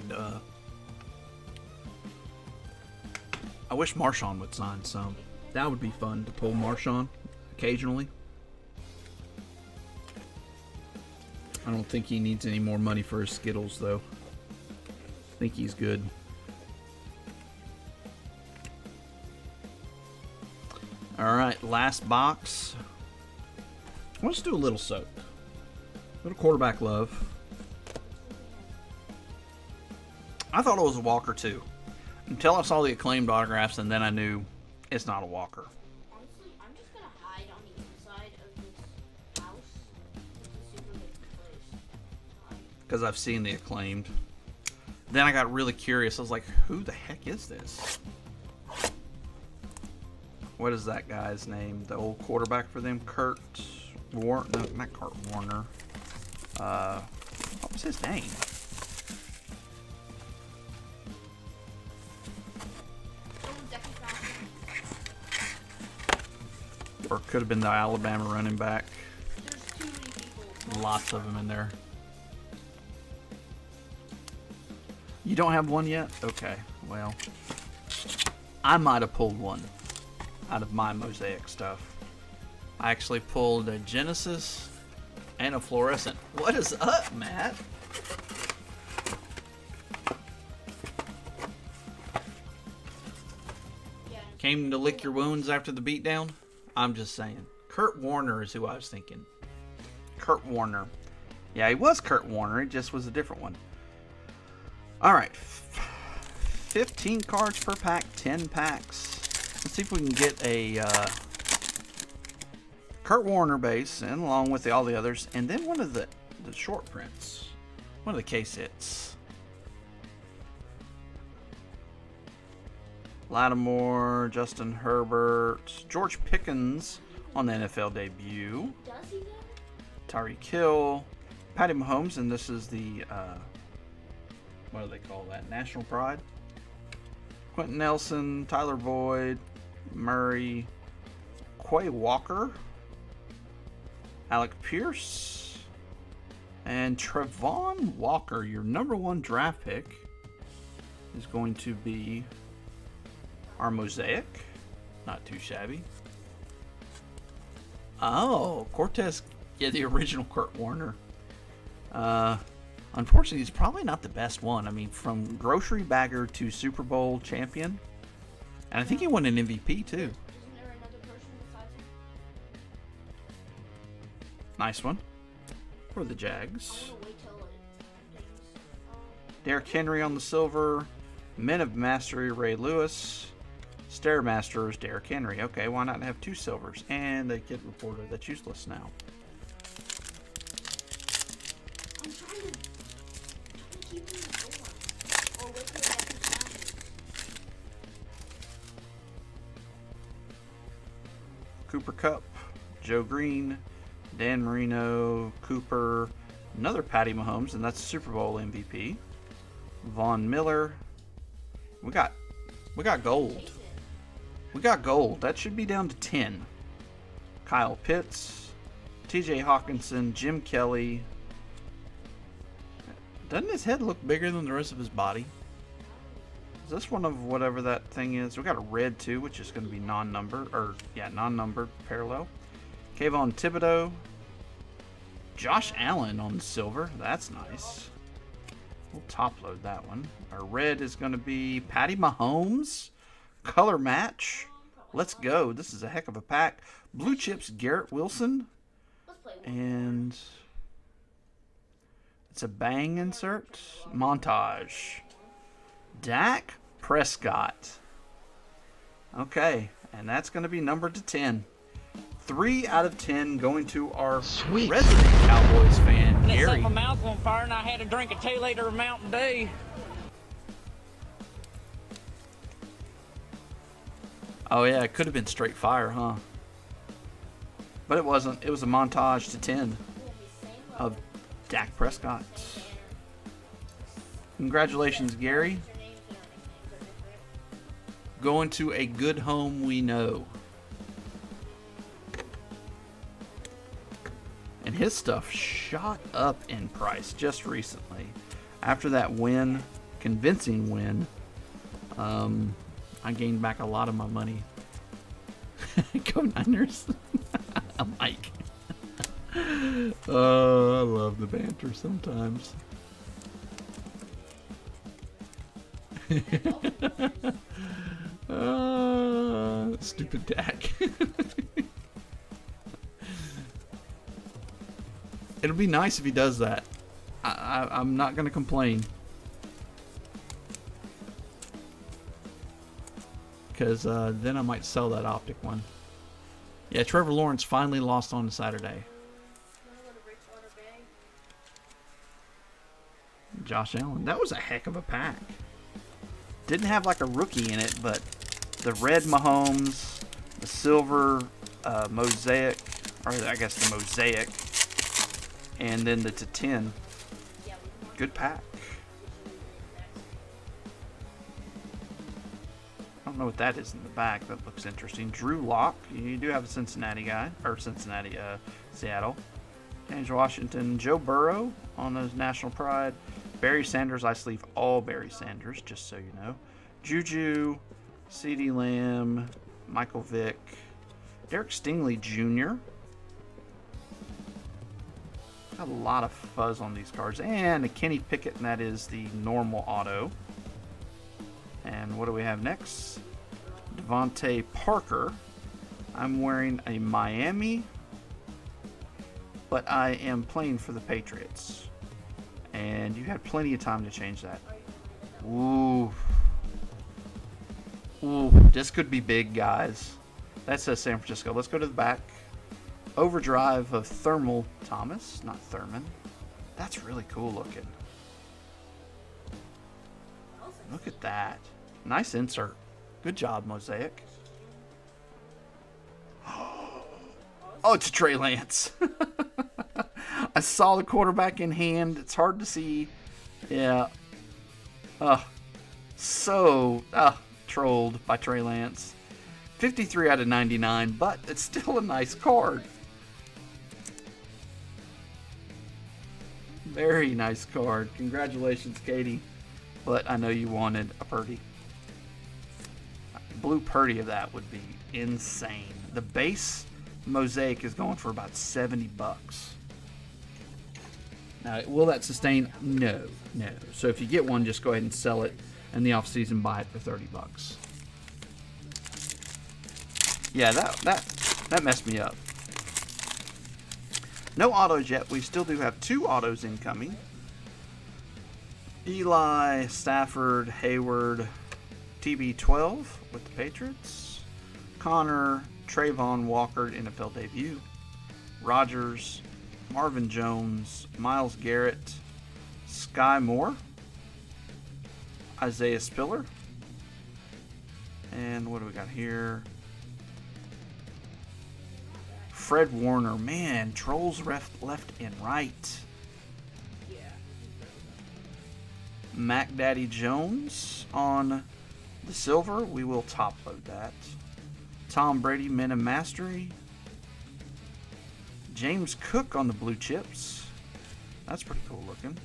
would sign some. That would be fun to pull Marshawn occasionally. I don't think he needs any more money for his Skittles, though. I think he's good. Alright, last box. Let's do a little soap. A little quarterback love. I thought it was a Walker, too. Until I saw the acclaimed autographs, and then I knew it's not a Walker. Honestly, I'm just gonna hide on the inside of this house. It's a super good place. Because I've seen the acclaimed. Then I got really curious. I was like, who the heck is this? What is that guy's name? The old quarterback for them? Kurt Warner? No, not Kurt Warner. What was his name? Or it could have been the Alabama running back. There's too many people. Lots of them in there. You don't have one yet? Okay, well, I might have pulled one out of my Mosaic stuff. I actually pulled a Genesis and a Fluorescent. What is up, Matt? Came to lick your wounds after the beatdown? I'm just saying. Kurt Warner is who I was thinking. Kurt Warner. Yeah, he was Kurt Warner. It just was a different one. All right. 15 cards per pack, 10 packs. Let's see if we can get a Kurt Warner base, and along with all the others, and then one of the short prints. One of the case hits. Lattimore, Justin Herbert, George Pickens on the NFL debut. Does he know? Tyreek Hill, Patty Mahomes, and this is the, what do they call that? National Pride? Quentin Nelson, Tyler Boyd, Murray, Quay Walker, Alec Pierce, and Trevon Walker. Your number 1 draft pick is going to be our Mosaic. Not too shabby. Oh, Cortez. Yeah, the original Kurt Warner. Unfortunately, he's probably not the best one. I mean, from grocery bagger to Super Bowl champion. And I think he won an MVP, too. Isn't there another person besides him? Nice one. For the Jags. I'm gonna wait till it Derrick Henry on the silver. Men of Mastery, Ray Lewis. Stairmasters, Derrick Henry. Okay, why not have 2 silvers? And a kit reporter that's useless now. I'm trying to keep him in the door. Or wait till that comes down. Cooper Cup, Joe Green, Dan Marino, Cooper, another Patty Mahomes, and that's Super Bowl MVP. Von Miller. We got gold. We got gold. That should be down to 10. Kyle Pitts, TJ Hawkinson, Jim Kelly. Doesn't his head look bigger than the rest of his body? Is this one of whatever that thing is? We got a red too, which is going to be non-numbered, or yeah, non-numbered parallel. Kayvon Thibodeau, Josh Allen on silver. That's nice. We'll top load that one. Our red is going to be Patty Mahomes. Color match. Let's go. This is a heck of a pack. Blue chips, Garrett Wilson. Let's play one. And it's a bang insert. Montage. Dak Prescott. Okay. And that's going to be numbered to 10. 3 out of 10 going to our Sweet. resident Cowboys fan, And it set Gary. my mouth on fire, and I had to drink a 2-liter of Mountain Dew. Oh yeah, it could have been straight fire, huh? But it wasn't. It was a montage to 10 of Dak Prescott. Congratulations, Gary. Going to a good home we know. And his stuff shot up in price just recently. After that win, convincing win, I gained back a lot of my money. Go Niners. Mike. Oh, I love the banter sometimes. Stupid Dak. It'll be nice if he does that. I'm not going to complain. Because then I might sell that Optic one. Yeah, Trevor Lawrence finally lost on Saturday. Josh Allen. That was a heck of a pack. Didn't have like a rookie in it, but the red Mahomes, the silver Mosaic, or I guess the Mosaic, and then the to 10. Good pack. I don't know what that is in the back. That looks interesting. Drew Lock. You do have a Cincinnati guy. Or Cincinnati, Seattle. James Washington. Joe Burrow on those National Pride. Barry Sanders. I sleeve all Barry Sanders, just so you know. Juju. CeeDee Lamb. Michael Vick. Derek Stingley Jr. Got a lot of fuzz on these cards. And a Kenny Pickett, and that is the normal auto. And what do we have next? Devontae Parker. I'm wearing a Miami, but I am playing for the Patriots. And you had plenty of time to change that. Ooh. Ooh, this could be big, guys. That says San Francisco. Let's go to the back. Overdrive of Thermal Thomas, not Thurman. That's really cool looking. Look at that. Nice insert. Good job, Mosaic. Oh, it's Trey Lance. I saw the quarterback in hand. It's hard to see. Yeah. Trolled by Trey Lance. 53 out of 99, but it's still a nice card. Very nice card. Congratulations, Katie. But I know you wanted a Purdy. Blue Purdy of that would be insane. The base Mosaic is going for about 70 bucks. Now, will that sustain? No. So if you get one, just go ahead and sell it in the off season, buy it for 30 bucks. Yeah, that messed me up. No autos yet. We still do have 2 autos incoming. Eli, Stafford, Hayward, TB12 with the Patriots. Connor, Trayvon Walker, NFL debut. Rodgers, Marvin Jones, Myles Garrett, Sky Moore, Isaiah Spiller. And what do we got here? Fred Warner. Man, trolls left and right. Mac Daddy Jones on the silver. We will top load that. Tom Brady, Men of Mastery. James Cook on the blue chips. That's pretty cool looking.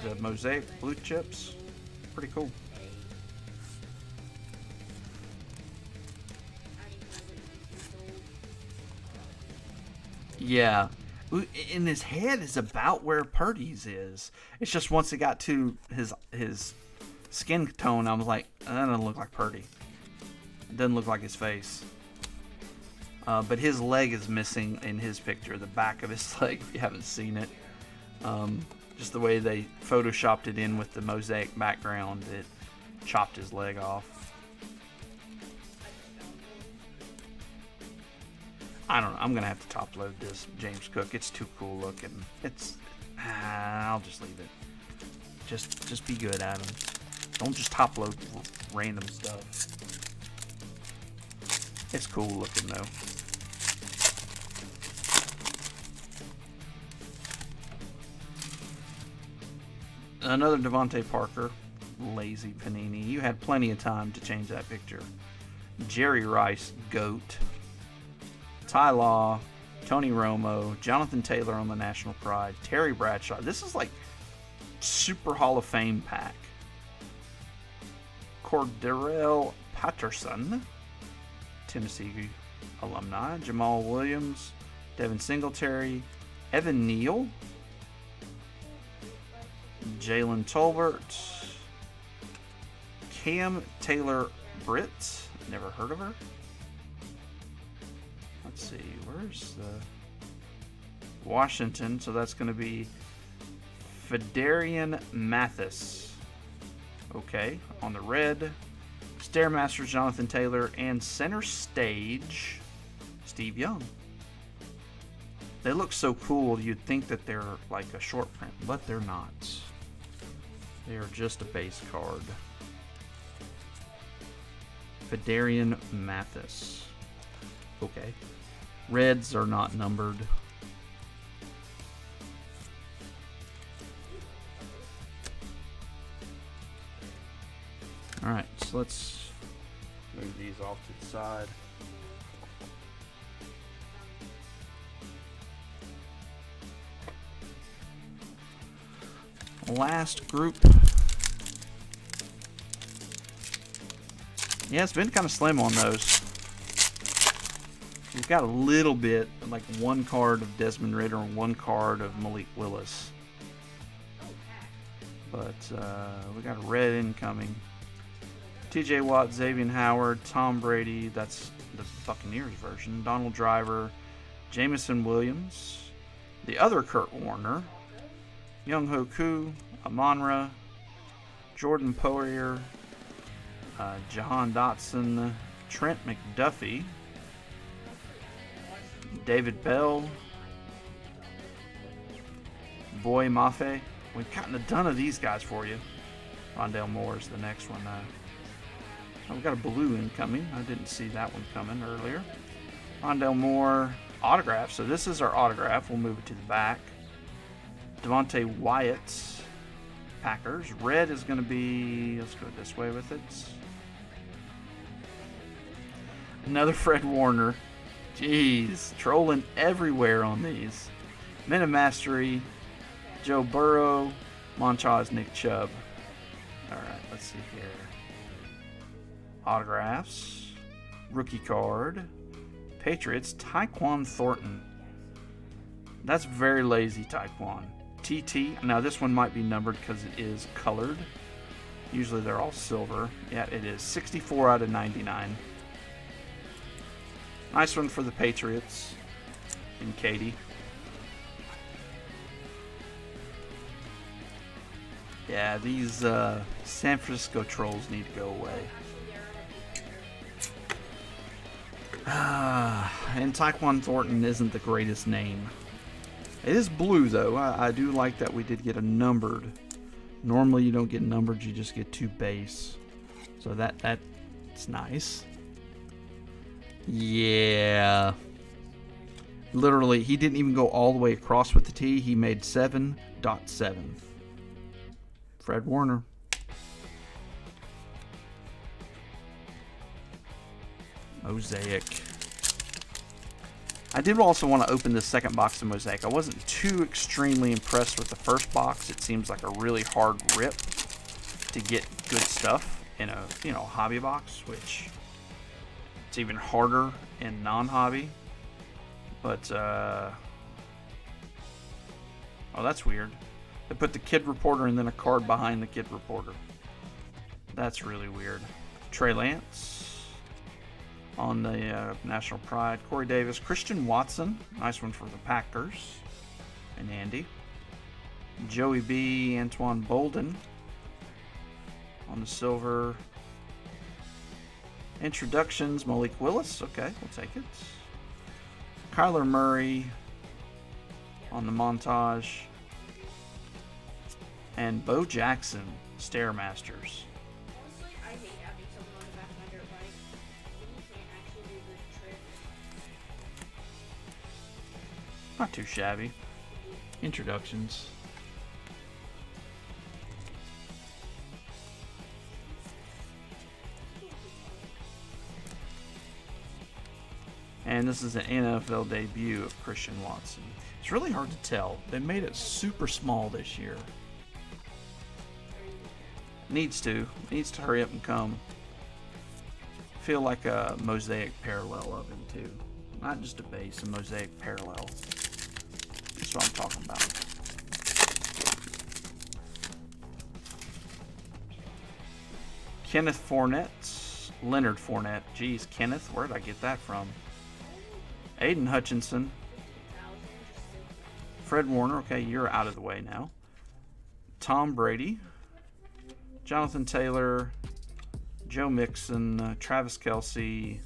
The Mosaic blue chips. Pretty cool. Yeah. In his head is about where Purdy's is. It's just once it got to his skin tone, I was like, that doesn't look like Purdy. It doesn't look like his face. But his leg is missing in his picture. The back of his leg, if you haven't seen it. Just the way they photoshopped it in with the Mosaic background, it chopped his leg off. I don't know. I'm going to have to top load this James Cook. It's too cool looking. I'll just leave it. Just be good, Adam. Don't just top load random stuff. It's cool looking though. Another Devontae Parker. Lazy Panini. You had plenty of time to change that picture. Jerry Rice, GOAT. Ty Law, Tony Romo, Jonathan Taylor on the National Pride, Terry Bradshaw. This is like Super Hall of Fame pack. Cordarrelle Patterson, Tennessee alumni. Jamal Williams, Devin Singletary, Evan Neal, Jalen Tolbert, Cam Taylor-Britt. Never heard of her. Let's see, where's the Washington? So that's going to be Fedarian Mathis. Okay, on the red, Stairmasters Jonathan Taylor, and center stage Steve Young. They look so cool, you'd think that they're like a short print, but they're not. They are just a base card. Fedarian Mathis. Okay. Reds are not numbered. Alright, so let's move these off to the side. Last group. Yeah, it's been kind of slim on those. We've got a little bit, like one card of Desmond Ridder and one card of Malik Willis. But we got a red incoming. TJ Watt, Xavier Howard, Tom Brady, that's the Buccaneers version. Donald Driver, Jameson Williams, the other Kurt Warner, Young Ho Koo, Amon-Ra, Jordan Poirier, Jahan Dotson, Trent McDuffie, David Bell, Boy Mafe. We've gotten a ton of these guys for you. Rondale Moore is the next one. We've got a blue incoming. I didn't see that one coming earlier. Rondale Moore autograph. So this is our autograph. We'll move it to the back. Devontae Wyatt, Packers. Red is going to be, let's go this way with it. Another Fred Warner. Jeez, trolling everywhere on these. Men of Mastery, Joe Burrow, Monchaz, Nick Chubb. Alright, let's see here. Autographs. Rookie card. Patriots, Tyquan Thornton. That's very lazy, Tyquan. TT. Now this one might be numbered because it is colored. Usually they're all silver. Yeah, it is. 64 out of 99. Nice one for the Patriots. And Katie. Yeah, these San Francisco trolls need to go away. And Taekwon Thornton isn't the greatest name. It is blue, though. I do like that we did get a numbered. Normally you don't get numbered, you just get 2 base. So that's nice. Yeah. Literally, he didn't even go all the way across with the T. He made 7.7. Fred Warner. Mosaic. I did also want to open the second box of Mosaic. I wasn't too extremely impressed with the first box. It seems like a really hard rip to get good stuff in a, you know, hobby box, which it's even harder in non-hobby. But oh, that's weird. They put the Kid Reporter and then a card behind the Kid Reporter. That's really weird. Trey Lance on the National Pride. Corey Davis. Christian Watson. Nice one for the Packers. And Andy. Joey B. Antoine Bolden on the silver. Introductions. Malik Willis. Okay, we'll take it. Kyler Murray on the montage. And Bo Jackson, Stairmasters. Honestly, I hate having someone on the back of my dirt bike. You can't actually do good tricks. Not too shabby. Introductions. And this is an NFL debut of Christian Watson. It's really hard to tell. They made it super small this year. Needs to hurry up and come. Feel like a Mosaic parallel of him too. Not just a base, a Mosaic parallel. That's what I'm talking about. Kenneth Fournette. Leonard Fournette. Geez, Kenneth, where did I get that from? Aiden Hutchinson. Fred Warner. Okay, you're out of the way now. Tom Brady. Jonathan Taylor. Joe Mixon. Travis Kelce.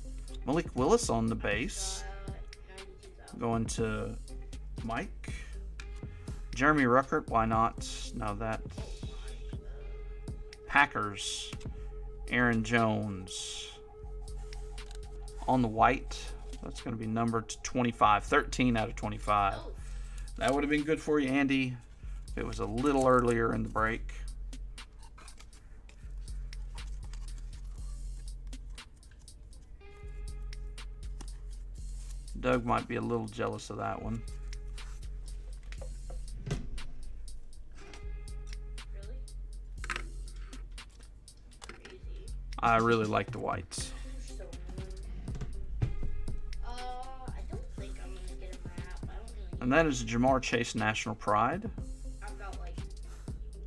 Malik Willis on the base. Going to Mike. Jeremy Ruckert. Why not? Now that. Packers. Aaron Jones. On the white. That's going to be numbered to 25. 13 out of 25. That would have been good for you, Andy, if it was a little earlier in the break. Doug might be a little jealous of that one. I really like the whites. And that is Jamar Chase National Pride.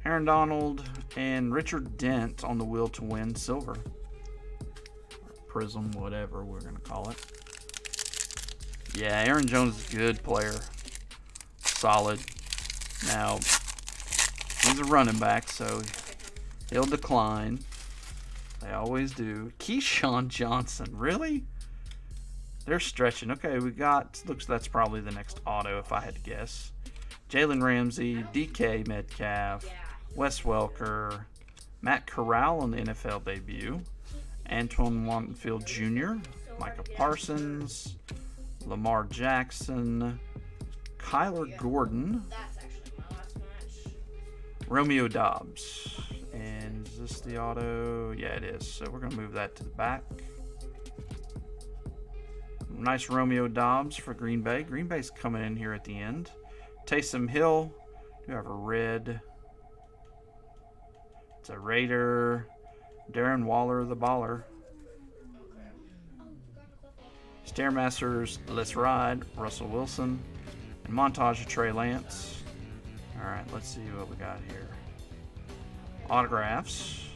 Aaron Donald and Richard Dent on the Will to Win silver. Or Prism, whatever we're going to call it. Yeah, Aaron Jones is a good player. Solid. Now, he's a running back, so he'll decline. They always do. Keyshawn Johnson. Really? They're stretching. Okay, we got, looks that's probably the next auto if I had to guess. Jalen Ramsey, DK Metcalf, Wes Welker, Matt Corral on the NFL debut, Antoine Winfield Jr., Micah Parsons, Lamar Jackson, Kyler Gordon, Romeo Doubs. And is this the auto? Yeah, it is. So we're going to move that to the back. Nice Romeo Doubs for Green Bay. Green Bay's coming in here at the end. Taysom Hill. Do have a red. It's a Raider. Darren Waller, the baller. Stairmasters, Let's Ride. Russell Wilson. And montage of Trey Lance. All right, let's see what we got here. Autographs.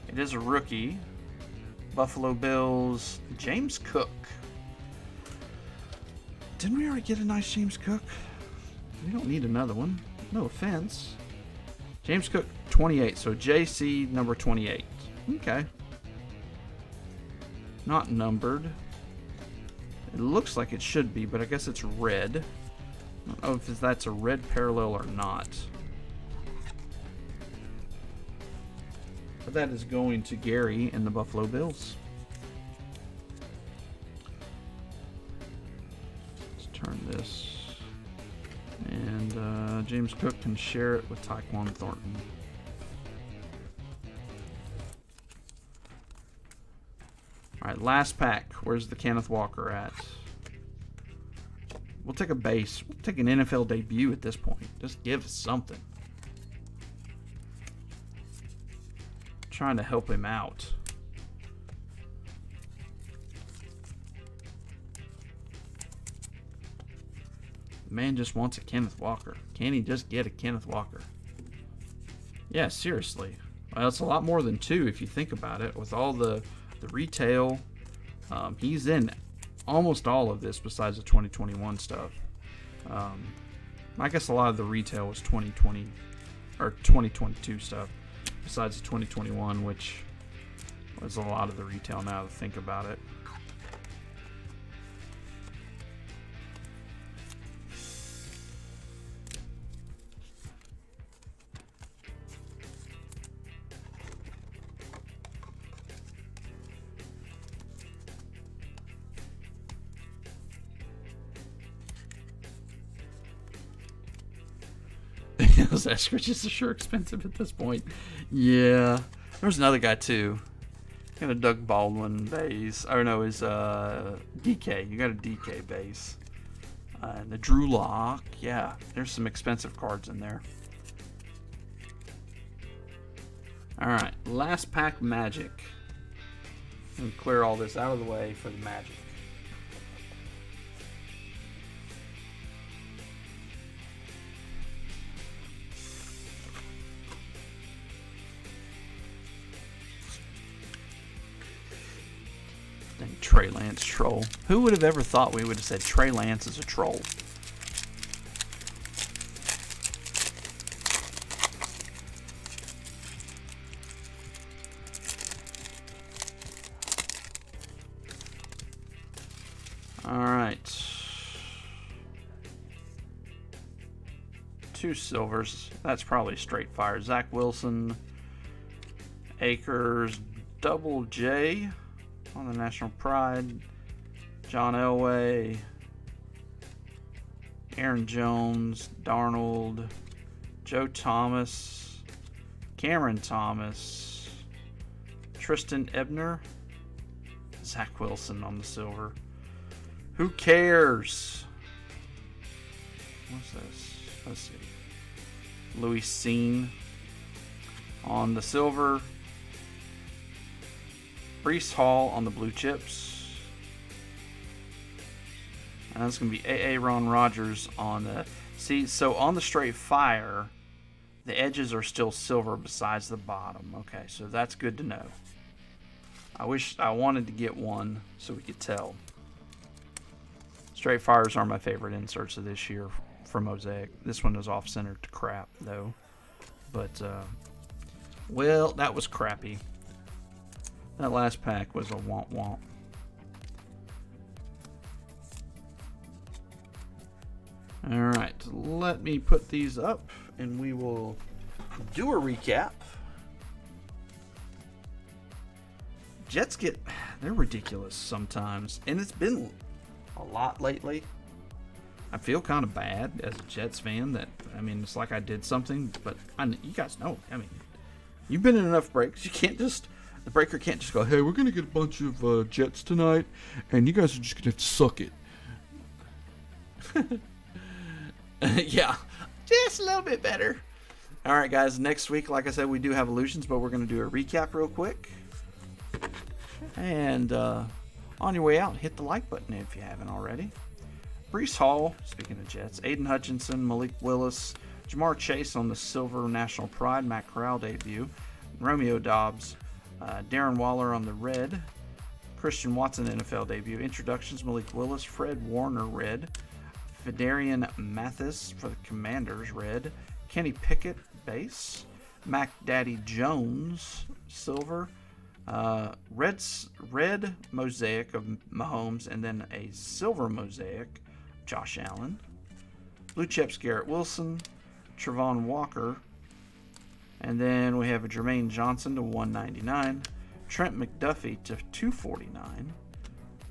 It is a rookie. Buffalo Bills, James Cook. Didn't we already get a nice James Cook? We don't need another one. No offense. James Cook, 28. So JC, number 28. Okay. Not numbered. It looks like it should be, but I guess it's red. I don't know if that's a red parallel or not. But that is going to Gary and the Buffalo Bills. Let's turn this. And James Cook can share it with Tyquan Thornton. Alright, last pack. Where's the Kenneth Walker at? We'll take a base. We'll take an NFL debut at this point. Just give us something. Trying to help him out. The man just wants a Kenneth Walker. Can he just get a Kenneth Walker? Yeah, seriously. Well, it's a lot more than 2 if you think about it. With all the retail, he's in almost all of this besides the 2021 stuff. I guess a lot of the retail was 2020 or 2022 stuff besides the 2021, which was a lot of the retail now to think about it. Those Eskridges are sure expensive at this point. Yeah. There's another guy too. Got a Doug Baldwin base. Oh no, is DK. You got a DK base. And the Drew Lock. Yeah, there's some expensive cards in there. Alright, last pack Magic. And clear all this out of the way for the Magic. Trey Lance troll. Who would have ever thought we would have said Trey Lance is a troll? Alright. 2 silvers. That's probably straight fire. Zach Wilson. Akers. Double J. On the National Pride, John Elway, Aaron Jones, Darnold, Joe Thomas, Cameron Thomas, Tristan Ebner, Zach Wilson on the silver. Who cares? What's this? Let's see. Louis Seen on the silver. Breece Hall on the blue chips. And that's going to be Aaron Rodgers on the... See, so on the straight fire, the edges are still silver besides the bottom. Okay, so that's good to know. I wanted to get one so we could tell. Straight fires are my favorite inserts of this year for Mosaic. This one is off-center to crap, though. But, well, that was crappy. That last pack was a womp-womp. Alright, let me put these up and we will do a recap. Jets they're ridiculous sometimes, and it's been a lot lately. I feel kind of bad as a Jets fan that, I mean, it's like I did something, but you guys know, I mean, you've been in enough breaks, you can't just... The breaker can't just go, hey, we're going to get a bunch of Jets tonight, and you guys are just going to have to suck it. Yeah, just a little bit better. All right, guys, next week, like I said, we do have Illusions, but we're going to do a recap real quick. And on your way out, hit the like button if you haven't already. Breece Hall, speaking of Jets, Aiden Hutchinson, Malik Willis, Jamar Chase on the silver National Pride, Matt Corral debut, Romeo Dobbs, Darren Waller on the red, Christian Watson NFL debut, introductions Malik Willis, Fred Warner red, Fedarian Mathis for the Commanders red, Kenny Pickett base, Mac Daddy Jones, silver. Red Mosaic of Mahomes, and then a silver Mosaic, Josh Allen. Blue chips, Garrett Wilson, Trevon Walker, and then we have a Jermaine Johnson to 199, Trent McDuffie to 249,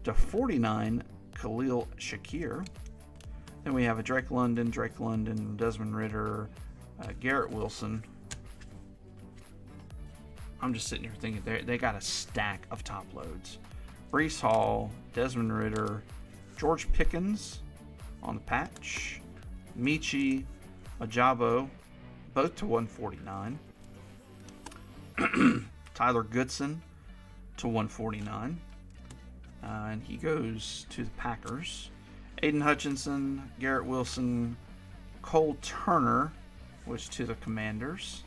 to 49, Khalil Shakir. Then we have a Drake London, Desmond Ridder, Garrett Wilson. I'm just sitting here thinking they got a stack of top loads. Breece Hall, Desmond Ridder, George Pickens on the patch, Michi, Ajabo, both to 149. Tyler Goodson to 149. And he goes to the Packers. Aiden Hutchinson, Garrett Wilson, Cole Turner was to the Commanders.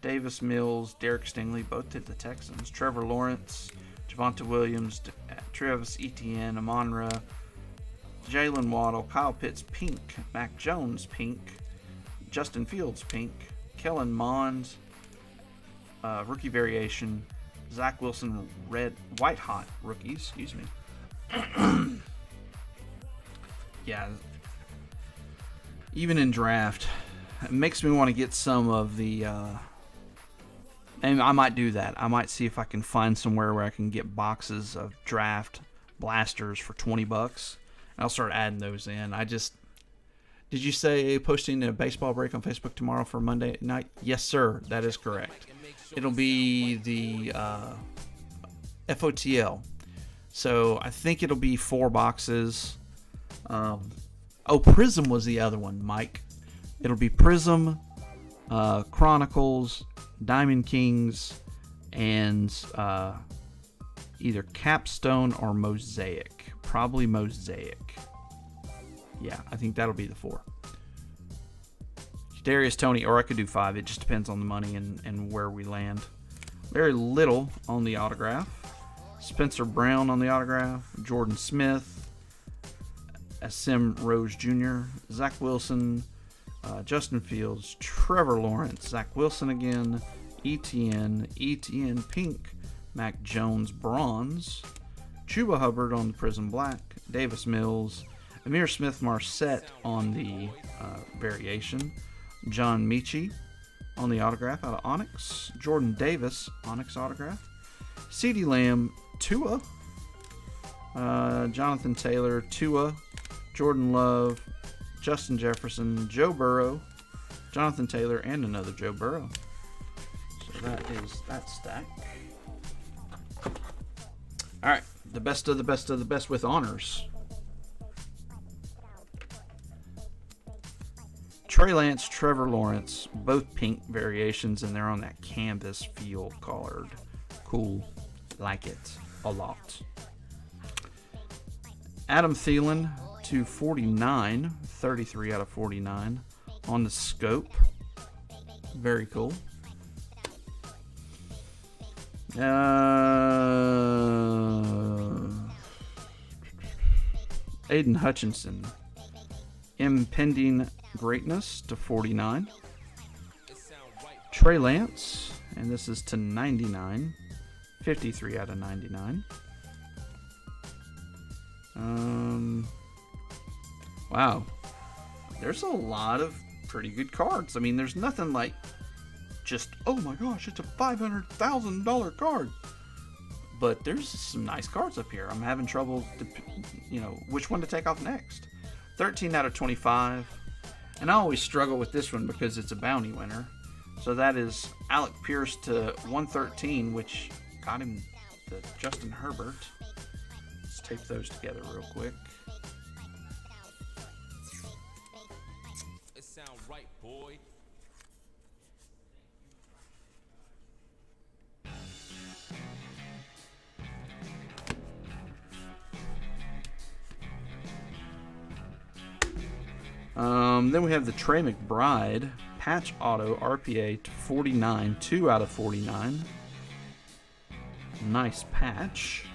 Davis Mills, Derek Stingley, both to the Texans. Trevor Lawrence, Javonte Williams, Travis Etienne, Amon-Ra, Jalen Waddle, Kyle Pitts, pink. Mac Jones, pink. Justin Fields, pink. Kellen Mond, rookie variation. Zach Wilson, white hot rookie, excuse me. Yeah. Even in draft, it makes me want to get some of the... and I might do that. I might see if I can find somewhere where I can get boxes of draft blasters for $20. And I'll start adding those in. Did you say posting a baseball break on Facebook tomorrow for Monday night? Yes, sir. That is correct. It'll be the FOTL. So I think it'll be 4 boxes. Prism was the other one, Mike. It'll be Prism, Chronicles, Diamond Kings, and either Capstone or Mosaic. Probably Mosaic. Yeah, I think that'll be the 4. Darius Toney, or I could do 5. It just depends on the money and where we land. Very little on the autograph. Spencer Brown on the autograph. Jordan Smith. Asim Rose Jr. Zach Wilson. Justin Fields. Trevor Lawrence. Zach Wilson again. Etienne pink. Mac Jones bronze. Chuba Hubbard on the Prism black. Davis Mills. Amir Smith-Marset on the variation. John Michi on the autograph out of Onyx. Jordan Davis, Onyx autograph. CeeDee Lamb, Tua. Jonathan Taylor, Tua. Jordan Love, Justin Jefferson, Joe Burrow, Jonathan Taylor, and another Joe Burrow. So that is that stack. All right, the best of the best of the best with honors. Trey Lance, Trevor Lawrence, both pink variations, and they're on that canvas field colored. Cool. Like it a lot. Adam Thielen to 49, 33 out of 49 on the scope. Very cool. Aiden Hutchinson, impending greatness to 49. Trey Lance, and this is to 99, 53 out of 99. Wow, there's a lot of pretty good cards. I mean, there's nothing like just, oh my gosh, it's a $500,000 card. But there's some nice cards up here. I'm having trouble, which one to take off next. 13 out of 25. And I always struggle with this one because it's a bounty winner. So that is Alec Pierce to 113, which got him the Justin Herbert. Let's tape those together real quick. It sound right, boy. Then we have the Trey McBride patch auto RPA to 49, 2 out of 49. Nice patch.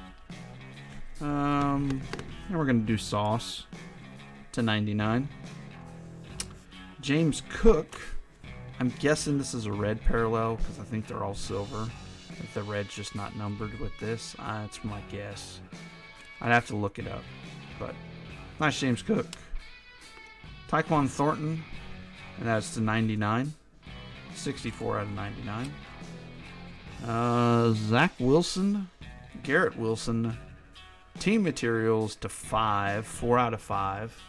And we're going to do Sauce to 99. James Cook I'm guessing this is a red parallel because I think they're all silver. If the red's just not numbered with this, that's my guess. I'd have to look it up. But nice James Cook. Tyquan Thornton, and that's to 99. 64 out of 99. Zach Wilson, Garrett Wilson, team materials to 5, 4 out of 5.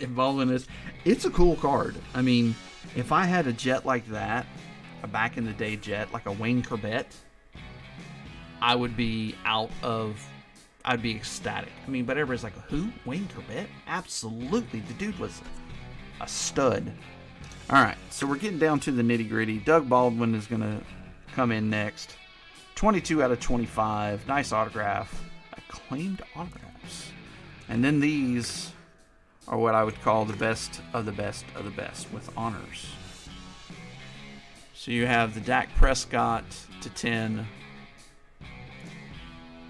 Involving this, it's a cool card. I mean, if I had a jet like that, a back in the day jet, like a Wayne Corbett, I would be I'd be ecstatic. I mean, but everybody's like, who? Wayne Corbett? Absolutely. The dude was a stud. All right, so we're getting down to the nitty gritty. Doug Baldwin is going to come in next. 22 out of 25. Nice autograph. Acclaimed autographs. And then these are what I would call the best of the best of the best with honors. So you have the Dak Prescott to 10.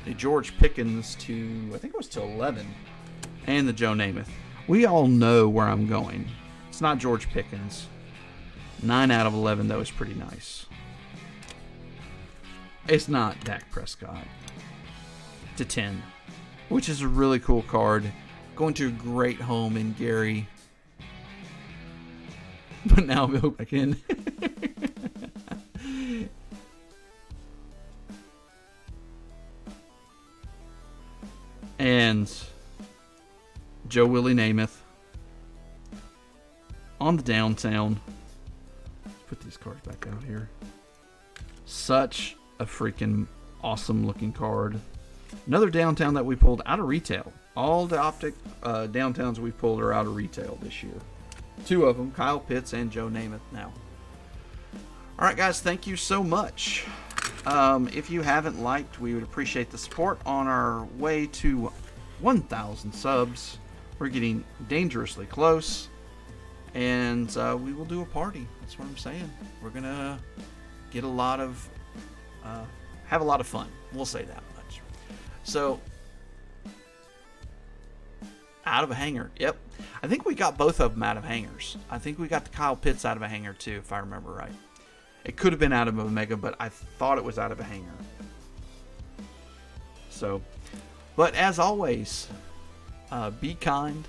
The George Pickens to, I think it was to 11. And the Joe Namath. We all know where I'm going. It's not George Pickens. 9 out of 11, though, is pretty nice. It's not Dak Prescott. To 10. Which is a really cool card. Going to a great home in Gary. But now I'll go back in. And Joe Willie Namath on the downtown. Let's put these cards back out here. Such a freaking awesome looking card. Another downtown that we pulled out of retail. All the Optic downtowns we pulled are out of retail this year. 2 of them, Kyle Pitts and Joe Namath now. All right, guys, thank you so much. If you haven't liked, we would appreciate the support on our way to 1,000 subs. We're getting dangerously close, and we will do a party. That's what I'm saying. We're gonna get a lot of, have a lot of fun. We'll say that much. So, out of a hanger. Yep, I think we got both of them out of hangers. I think we got the Kyle Pitts out of a hanger too, if I remember right. It could have been out of a mega, but I thought it was out of a hanger. So, but as always, be kind,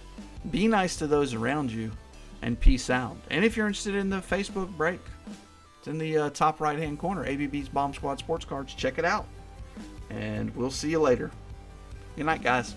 be nice to those around you, and peace out. And if you're interested in the Facebook break, it's in the top right-hand corner, ABB's Bomb Squad Sports Cards. Check it out. And we'll see you later. Good night, guys.